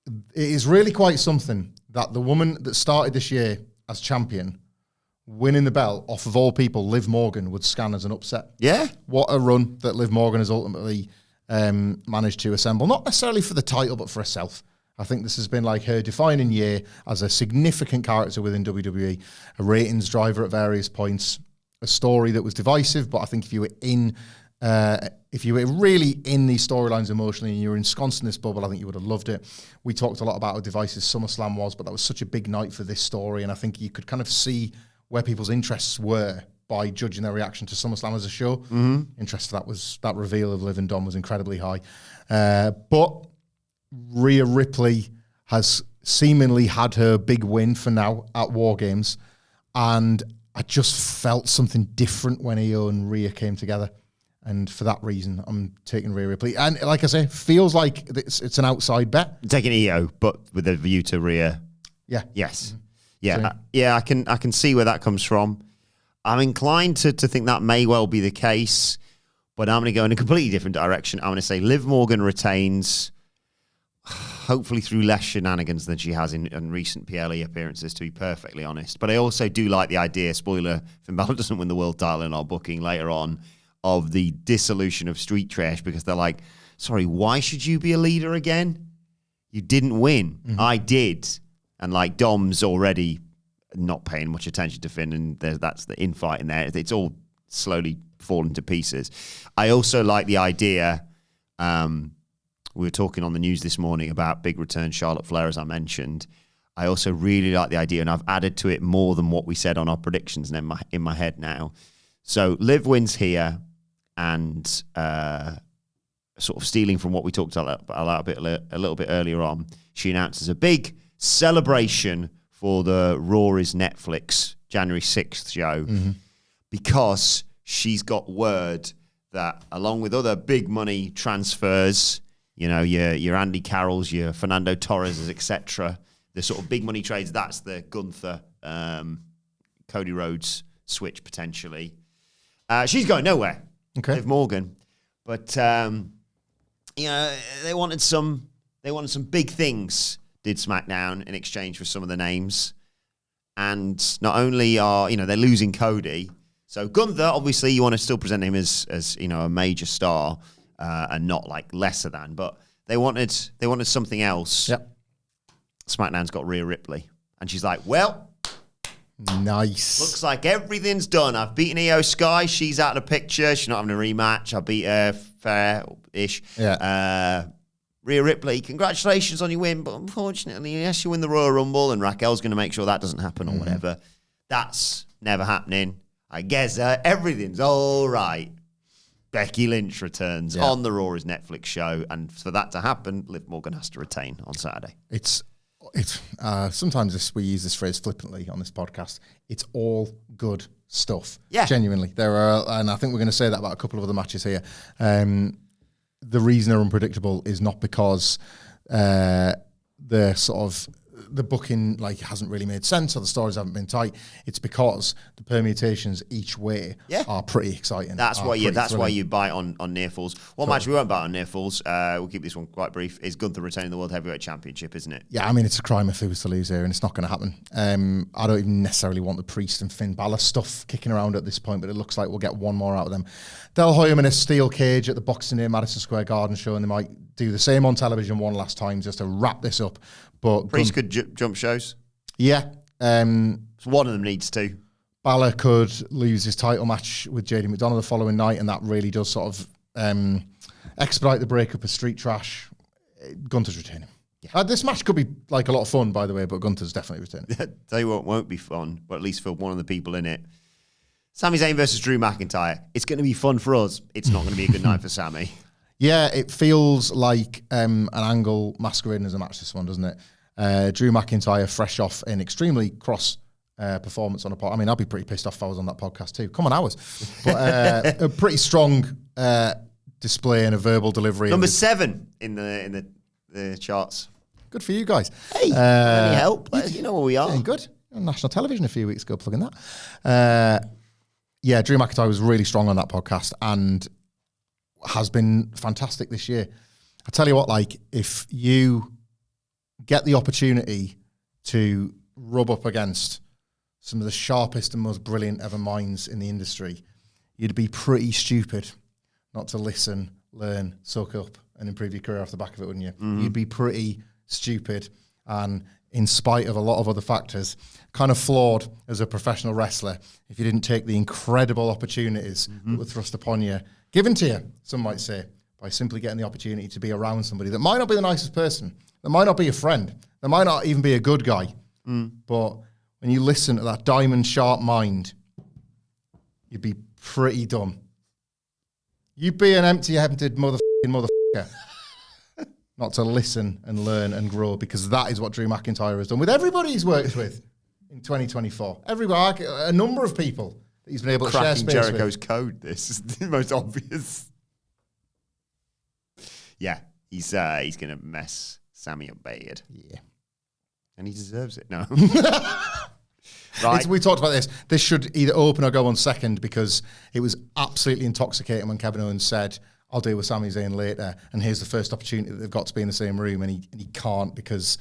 Speaker 2: it is really quite something that the woman that started this year as champion, winning the belt off of all people, Liv Morgan, would scan as an upset.
Speaker 1: Yeah.
Speaker 2: What a run that Liv Morgan has ultimately managed to assemble, not necessarily for the title, but for herself. I think this has been like her defining year as a significant character within WWE, a ratings driver at various points, a story that was divisive, but I think if you were really in these storylines emotionally and you were ensconced in this bubble, I think you would have loved it. We talked a lot about how divisive SummerSlam was, but that was such a big night for this story, and I think you could kind of see where people's interests were by judging their reaction to SummerSlam as a show. Interest for that reveal of Liv and Dom was incredibly high. But Rhea Ripley has seemingly had her big win for now at War Games, and I just felt something different when Io and Rhea came together. And for that reason, I'm taking Rhea Ripley. And like I say, feels like it's an outside bet.
Speaker 1: Taking Io, but with a view to Rhea.
Speaker 2: Yeah.
Speaker 1: Yes. Yeah. I can see where that comes from. I'm inclined to think that may well be the case, but I'm going to go in a completely different direction. I'm going to say Liv Morgan retains, hopefully through less shenanigans than she has in recent PLE appearances, to be perfectly honest. But I also do like the idea, spoiler, Finn Balor doesn't win the world title in our booking later on, of the dissolution of Street Trash, because they're like, sorry, why should you be a leader again? You didn't win. I did. And like Dom's already not paying much attention to Finn, and that's the infight in there. It's all slowly falling to pieces. I also like the idea, we were talking on the news this morning about big return Charlotte Flair, as I mentioned. I also really like the idea, and I've added to it more than what we said on our predictions in my head now. So Liv wins here, and sort of stealing from what we talked about a little bit earlier on, she announces a big celebration for the Raw is Netflix January 6th show, because she's got word that along with other big money transfers, you know, your Andy Carrolls, your Fernando Torreses, etc., the sort of big money trades, that's the Gunther, Cody Rhodes switch potentially. She's going nowhere.
Speaker 2: Okay.
Speaker 1: Liv Morgan. But, you know, they wanted some big things, did SmackDown, in exchange for some of the names. And not only are, you know, they're losing Cody. So Gunther, obviously, you want to still present him as you know, a major star and not like lesser than. But they wanted something else.
Speaker 2: Yep.
Speaker 1: SmackDown's got Rhea Ripley. And she's like, well,
Speaker 2: nice.
Speaker 1: looks like everything's done. I've beaten Io Sky. She's out of the picture. She's not having a rematch. I beat her fair-ish.
Speaker 2: Yeah.
Speaker 1: Rhea Ripley, congratulations on your win, but unfortunately, yes, you win the Royal Rumble, and Raquel's going to make sure that doesn't happen or whatever. That's never happening. I guess everything's all right. Becky Lynch returns on the Raw is Netflix show, and for that to happen, Liv Morgan has to retain on Saturday.
Speaker 2: It's sometimes we use this phrase flippantly on this podcast. It's all good stuff. Yeah, genuinely, there are, and I think we're going to say that about a couple of other matches here. The reason they're unpredictable is not because the booking like hasn't really made sense or the stories haven't been tight. It's because the permutations each way are pretty exciting.
Speaker 1: That's why you buy on near falls. One match we won't buy on near falls, we'll keep this one quite brief, is Gunther retaining the World Heavyweight Championship, isn't it?
Speaker 2: Yeah, I mean, it's a crime if he was to lose here, and it's not going to happen. I don't even necessarily want the Priest and Finn Balor stuff kicking around at this point, but it looks like we'll get one more out of them. They'll hoy him in a steel cage at the Boxing Day Madison Square Garden show, and they might do the same on television one last time just to wrap this up. But
Speaker 1: Priest could jump shows.
Speaker 2: Yeah.
Speaker 1: So one of them needs to.
Speaker 2: Balor could lose his title match with JD McDonough the following night, and that really does sort of expedite the breakup of Street Trash. Gunther's retaining. Yeah. This match could be like a lot of fun, by the way, but Gunther's definitely retaining.
Speaker 1: Tell you what won't be fun, but at least for one of the people in it. Sami Zayn versus Drew McIntyre. It's going to be fun for us. It's not going to be a good night for Sami.
Speaker 2: Yeah, it feels like an angle masquerading as a match, this one, doesn't it? Drew McIntyre fresh off an extremely cross performance on a podcast. I mean, I'd be pretty pissed off if I was on that podcast too. Come on, hours. But a pretty strong display and a verbal delivery.
Speaker 1: Number 7 in the charts.
Speaker 2: Good for you guys.
Speaker 1: Hey, any help? You know where we are.
Speaker 2: Good. On national television a few weeks ago, plugging that. Yeah, Drew McIntyre was really strong on that podcast and has been fantastic this year. I tell you what, like, if you get the opportunity to rub up against some of the sharpest and most brilliant ever minds in the industry, you'd be pretty stupid not to listen, learn, soak up, and improve your career off the back of it, wouldn't you? Mm-hmm. You'd be pretty stupid and, in spite of a lot of other factors, kind of flawed as a professional wrestler if you didn't take the incredible opportunities that were thrust upon you, given to you, some might say, by simply getting the opportunity to be around somebody that might not be the nicest person, that might not be a friend, that might not even be a good guy. But when you listen to that diamond sharp mind, you'd be pretty dumb. You'd be an empty-headed motherfucker. not to listen and learn and grow, because that is what Drew McIntyre has done with everybody he's worked with in 2024. Everybody, a number of people that he's been able to share space
Speaker 1: Jericho's
Speaker 2: with.
Speaker 1: code. This is the most obvious. Yeah, he's going to mess Sammy up bad.
Speaker 2: Yeah.
Speaker 1: And he deserves it. No.
Speaker 2: Right. We talked about this. This should either open or go on second, because it was absolutely intoxicating when Kevin Owens said, I'll deal with Sami Zayn later, and here's the first opportunity that they've got to be in the same room, and he can't, because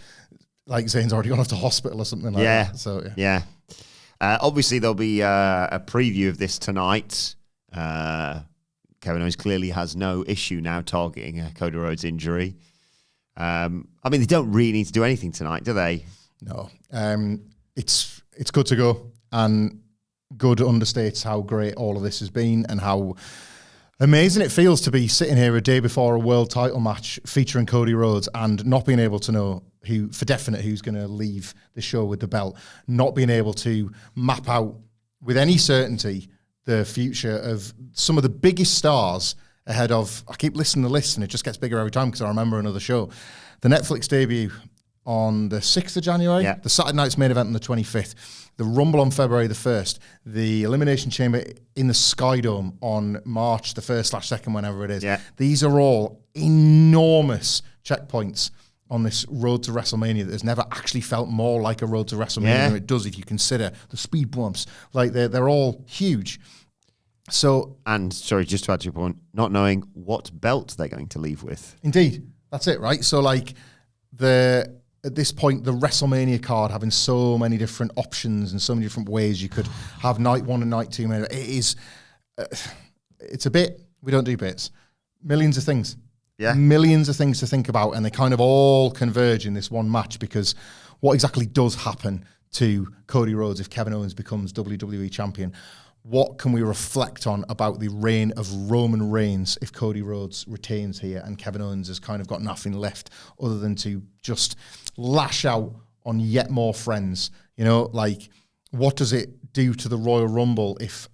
Speaker 2: like Zayn's already gone off to hospital or something like that. So
Speaker 1: yeah. Obviously, there'll be a preview of this tonight. Kevin Owens clearly has no issue now targeting Cody Rhodes' injury. I mean, they don't really need to do anything tonight, do they?
Speaker 2: No. It's good to go, and good understates how great all of this has been and how amazing it feels to be sitting here a day before a world title match featuring Cody Rhodes and not being able to know who, for definite, who's going to leave the show with the belt, not being able to map out with any certainty the future of some of the biggest stars ahead of, I keep listening to the list and it just gets bigger every time because I remember another show. The Netflix debut on the 6th of January, the Saturday night's main event on the 25th, the Rumble on February the 1st, the Elimination Chamber in the Sky Dome on March the 1st/2nd, whenever it is. Yeah. These are all enormous checkpoints on this road to WrestleMania that has never actually felt more like a road to WrestleMania than it does if you consider the speed bumps. Like, they're all huge. So,
Speaker 1: and sorry, just to add to your point, not knowing what belt they're going to leave with.
Speaker 2: Indeed. That's it, right? So, like, at this point, the WrestleMania card having so many different options and so many different ways you could have night one and night two. It is, it's a bit, we don't do bits. Millions of things. Yeah. Millions of things to think about, and they kind of all converge in this one match, because what exactly does happen to Cody Rhodes if Kevin Owens becomes WWE champion? What can we reflect on about the reign of Roman Reigns if Cody Rhodes retains here and Kevin Owens has kind of got nothing left other than to just lash out on yet more friends? You know, like, what does it do to the Royal Rumble if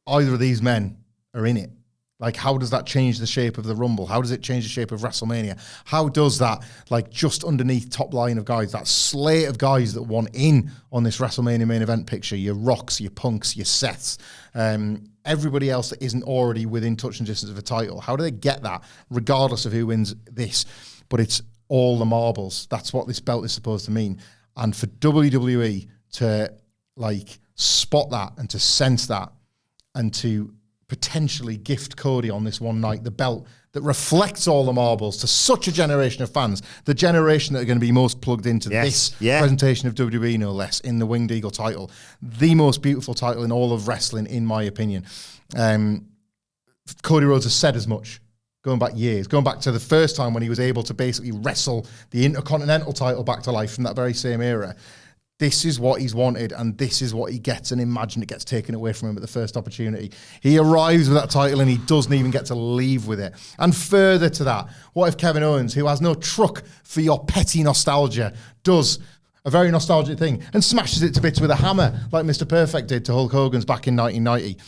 Speaker 2: either of these men are in it? Like, how does that change the shape of the Rumble? How does it change the shape of WrestleMania? How does that, like, just underneath top line of guys, that slate of guys that want in on this WrestleMania main event picture, your Rocks, your Punks, your Seths, everybody else that isn't already within touch and distance of a title, how do they get that, regardless of who wins this? But it's all the marbles. That's what this belt is supposed to mean. And for WWE to, like, spot that and to sense that and to potentially gift Cody on this one night the belt that reflects all the marbles to such a generation of fans, the generation that are going to be most plugged into this presentation of WWE, no less, in the Winged Eagle title, the most beautiful title in all of wrestling, in my opinion. Cody Rhodes has said as much, going back years, going back to the first time when he was able to basically wrestle the Intercontinental title back to life from that very same era. This is what he's wanted, and this is what he gets, and imagine it gets taken away from him at the first opportunity. He arrives with that title, and he doesn't even get to leave with it. And further to that, what if Kevin Owens, who has no truck for your petty nostalgia, does a very nostalgic thing and smashes it to bits with a hammer, like Mr. Perfect did to Hulk Hogan's back in 1990?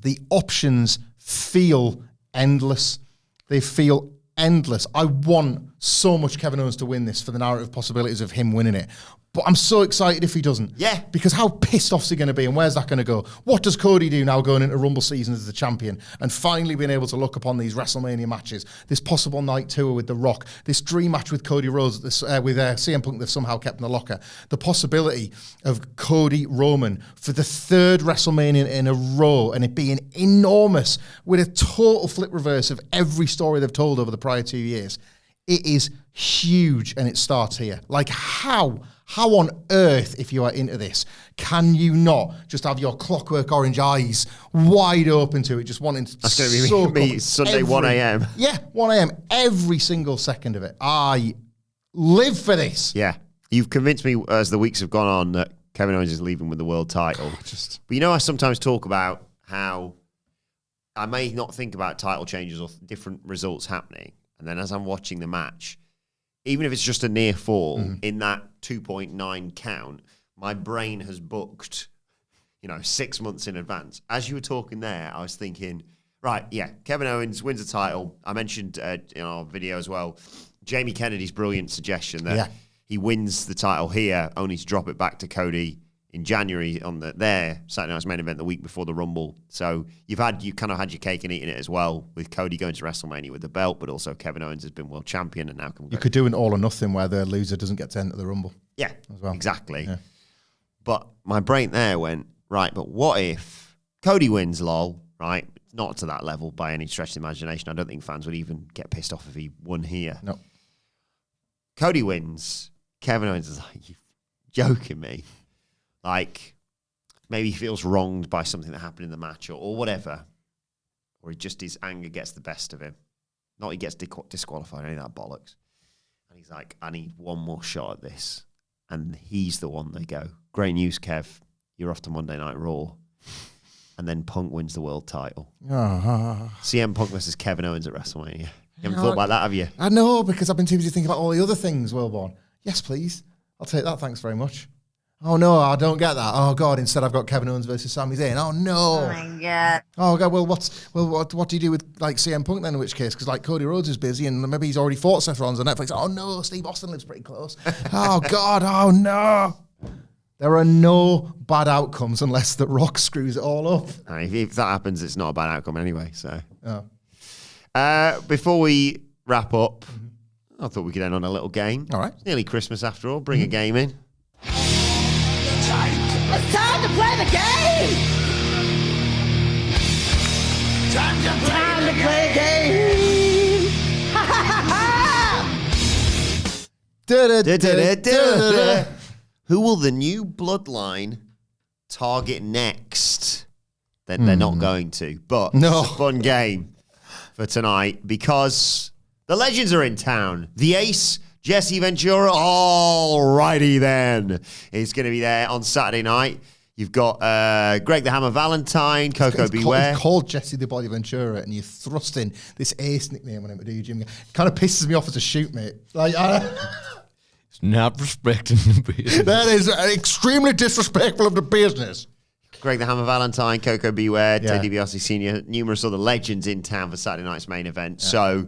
Speaker 2: The options feel endless. They feel endless. I want so much Kevin Owens to win this for the narrative possibilities of him winning it. But I'm so excited if he doesn't. Yeah. Because how pissed off is he going to be, and where's that going to go? What does Cody do now going into Rumble season as the champion and finally being able to look upon these WrestleMania matches, this possible night tour with The Rock, this dream match with Cody Rhodes with CM Punk they've somehow kept in the locker, the possibility of Cody Roman for the third WrestleMania in a row and it being enormous with a total flip reverse of every story they've told over the prior 2 years. It is huge, and it starts here. Like, how on earth, if you are into this, can you not just have your clockwork orange eyes wide open to it, just wanting to
Speaker 1: That's going to be me Sunday, 1 a.m.
Speaker 2: Yeah, 1 a.m. Every single second of it. I live for this.
Speaker 1: Yeah. You've convinced me as the weeks have gone on that Kevin Owens is leaving with the world title. But you know, I sometimes talk about how I may not think about title changes or different results happening. And then as I'm watching the match, even if it's just a near fall in that 2.9 count, my brain has booked, 6 months in advance. As you were talking there, I was thinking, Right, yeah. Kevin Owens wins the title. I mentioned in our video as well, Jamie Kennedy's brilliant suggestion that he wins the title here, only to drop it back to Cody in January on their Saturday Night's Main Event the week before the Rumble. So you kind of had your cake and eating it as well, with Cody going to WrestleMania with the belt, but also Kevin Owens has been world champion and now
Speaker 2: you could do an all or nothing where the loser doesn't get to enter the Rumble.
Speaker 1: Yeah,
Speaker 2: as well.
Speaker 1: Exactly.
Speaker 2: Yeah.
Speaker 1: But my brain there went, right, but what if Cody wins, lol, right? Not to that level by any stretch of the imagination. I don't think fans would even get pissed off if he won here.
Speaker 2: No.
Speaker 1: Cody wins. Kevin Owens is like, you joking me? Like, maybe he feels wronged by something that happened in the match or whatever. Or just his anger gets the best of him. Not he gets disqualified, any of that bollocks. And he's like, I need one more shot at this. And he's the one they go, great news, Kev. You're off to Monday Night Raw. And then Punk wins the world title. CM Punk versus Kevin Owens at WrestleMania. You haven't thought about that, have you?
Speaker 2: I know, because I've been too busy thinking about all the other things, Wilbourn. Yes, please. I'll take that, thanks very much. Oh, no, I don't get that. Oh, God, instead I've got Kevin Owens versus Sami Zayn. Oh, no.
Speaker 3: Oh, my God.
Speaker 2: Oh, God, well, what do you do with, like, CM Punk then, in which case? Because, like, Cody Rhodes is busy and maybe he's already fought Seth Rollins on Netflix. Oh, no, Steve Austin lives pretty close. Oh, God, oh, no. There are no bad outcomes unless The Rock screws it all up.
Speaker 1: If that happens, it's not a bad outcome anyway. So, before we wrap up, I thought we could end on a little game.
Speaker 2: All right.
Speaker 1: It's nearly Christmas after all. Bring a game in.
Speaker 5: It's time to play the game! Time to play the game! Ha ha ha ha!
Speaker 1: Who will the new bloodline target next? They're not going to, but it's a fun game for tonight because the legends are in town. The Ace, Jesse Ventura, alrighty then. He's going to be there on Saturday night. You've got Greg the Hammer Valentine, Coco Beware.
Speaker 2: It's called Jesse the Body Ventura, and you're thrusting this Ace nickname on him to do your gym. It kind of pisses me off as a shoot, mate. Like,
Speaker 4: It's not respecting the business.
Speaker 2: That is extremely disrespectful of the business.
Speaker 1: Greg the Hammer Valentine, Coco Beware, Ted DiBiase Sr., numerous other legends in town for Saturday night's main event. So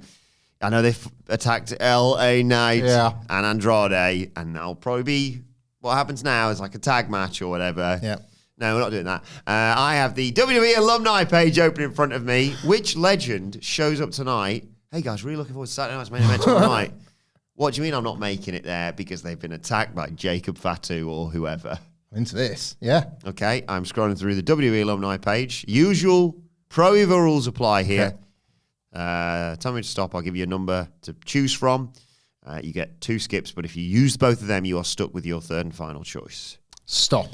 Speaker 1: I know they've attacked LA Knight and Andrade, and that'll probably be what happens now is like a tag match or whatever.
Speaker 2: Yeah.
Speaker 1: No, we're not doing that. I have the WWE alumni page open in front of me. Which legend shows up tonight? Hey guys, really looking forward to Saturday night's main event tonight. What do you mean I'm not making it there because they've been attacked by Jacob Fatu or whoever?
Speaker 2: I'm into this. Yeah.
Speaker 1: Okay, I'm scrolling through the WWE alumni page. Usual Pro Evo rules apply here. Tell me to stop. I'll give you a number to choose from. You get 2 skips, but if you use both of them, you are stuck with your third and final choice.
Speaker 2: Stop.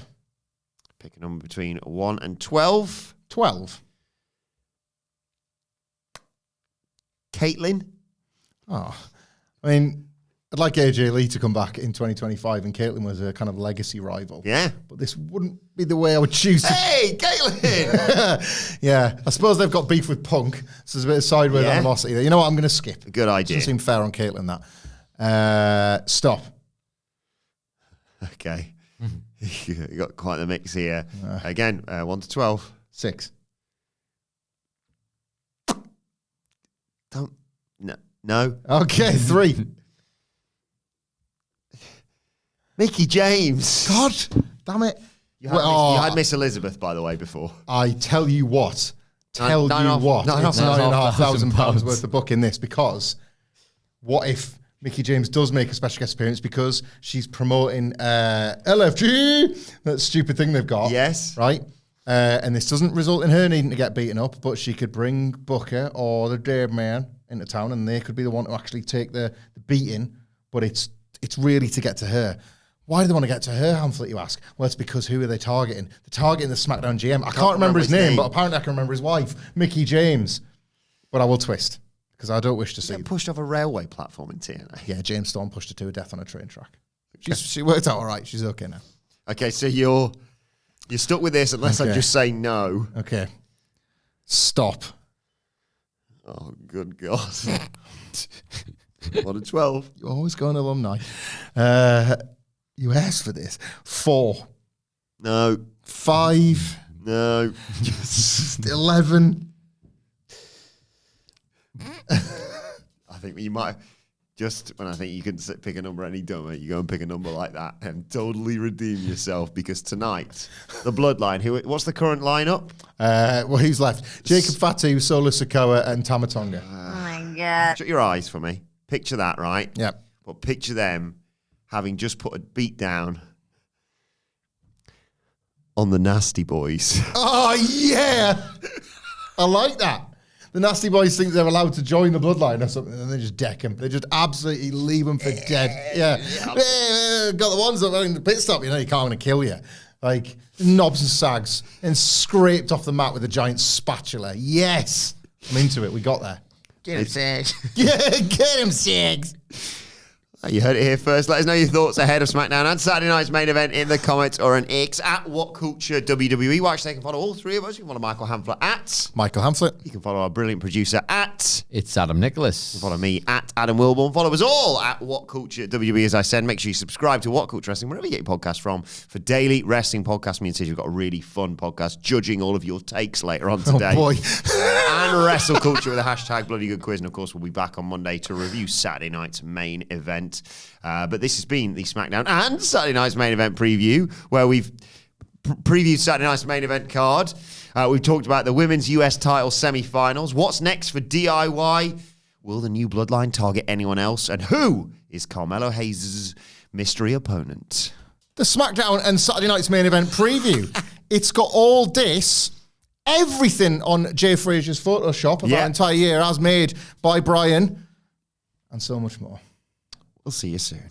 Speaker 1: Pick a number between 1 and 12.
Speaker 2: 12.
Speaker 1: Caitlin.
Speaker 2: Oh, I mean, I'd like AJ Lee to come back in 2025, and Caitlin was a kind of legacy rival.
Speaker 1: Yeah.
Speaker 2: But this wouldn't be the way I would choose to.
Speaker 1: Hey, Caitlin!
Speaker 2: Yeah. I suppose they've got beef with Punk, so there's a bit of sideways animosity there. You know what? I'm going to skip.
Speaker 1: Good idea.
Speaker 2: Doesn't seem fair on Caitlin, that. Stop.
Speaker 1: Okay. You got quite the mix here. Again, 1 to 12.
Speaker 2: 6.
Speaker 1: Don't. No.
Speaker 2: Okay, 3.
Speaker 1: Mickey James.
Speaker 2: God damn it.
Speaker 1: You had Miss Elizabeth, by the way, before.
Speaker 2: I tell you what. It's £9,500 worth of book in this, because what if Mickey James does make a special guest appearance because she's promoting LFG, that stupid thing they've got.
Speaker 1: Yes.
Speaker 2: Right? And this doesn't result in her needing to get beaten up, but she could bring Booker or the Dead Man into town, and they could be the one to actually take the beating, but it's really to get to her. Why do they want to get to her, Hamflett, you ask? Well, it's because who are they targeting? They're targeting the SmackDown GM. I can't remember his name, but apparently I can remember his wife, Mickey James. But I will twist, because I don't wish to see.
Speaker 1: Get pushed off a railway platform in TNA.
Speaker 2: Yeah, James Storm pushed her to her death on a train track. She worked out all right. She's okay now.
Speaker 1: Okay, so you're stuck with this unless I just say no.
Speaker 2: Okay. Stop.
Speaker 1: Oh, good God. 1 to 12.
Speaker 2: You always go on alumni. You asked for this. 4.
Speaker 1: No.
Speaker 2: 5.
Speaker 1: No.
Speaker 2: 11.
Speaker 1: I think you might just when I think you can pick a number any dumber, you go and pick a number like that and totally redeem yourself because tonight the Bloodline. What's the current lineup?
Speaker 2: Well, who's left? Jacob Fatu, Solo Sikoa, and Tamatonga.
Speaker 3: Oh my God.
Speaker 1: Shut your eyes for me. Picture that, right?
Speaker 2: Yep.
Speaker 1: But picture them having just put a beat down on the Nasty Boys.
Speaker 2: Oh, yeah. I like that. The Nasty Boys think they're allowed to join the Bloodline or something, and they just deck them. They just absolutely leave them for dead. Yeah. Got the ones that are in the pit stop, you know, you can't want to kill you. Like, knobs and sags, and scraped off the mat with a giant spatula. Yes. I'm into it. We got there.
Speaker 3: Get him, Sags.
Speaker 2: Yeah, get him, Sags.
Speaker 1: You heard it here first. Let us know your thoughts ahead of SmackDown and Saturday night's main event in the comments or an X at WhatCulture WWE. Watch, they can follow all three of us. You can follow Michael Hamflett at
Speaker 2: Michael Hamflett.
Speaker 1: You can follow our brilliant producer at
Speaker 4: It's Adam Nicholas.
Speaker 1: Follow me at Adam Wilbourn. Follow us all at WhatCulture WWE. As I said, make sure you subscribe to WhatCulture Wrestling, wherever you get your podcast from, for daily wrestling podcasts. Me and Tish have got a really fun podcast judging all of your takes later on today.
Speaker 2: Oh, boy.
Speaker 1: And Wrestle Culture with a hashtag Bloody Good Quiz. And of course, we'll be back on Monday to review Saturday night's main event. But this has been the SmackDown and Saturday night's main event preview, where we've previewed Saturday night's main event card. We've talked about the women's US title semi-finals. What's next for DIY? Will the new Bloodline target anyone else? And who is Carmelo Hayes' mystery opponent?
Speaker 2: The SmackDown and Saturday night's main event preview. It's got all this, everything on Jay Frazier's Photoshop of that entire year as made by Brian, and so much more.
Speaker 1: We'll see you soon.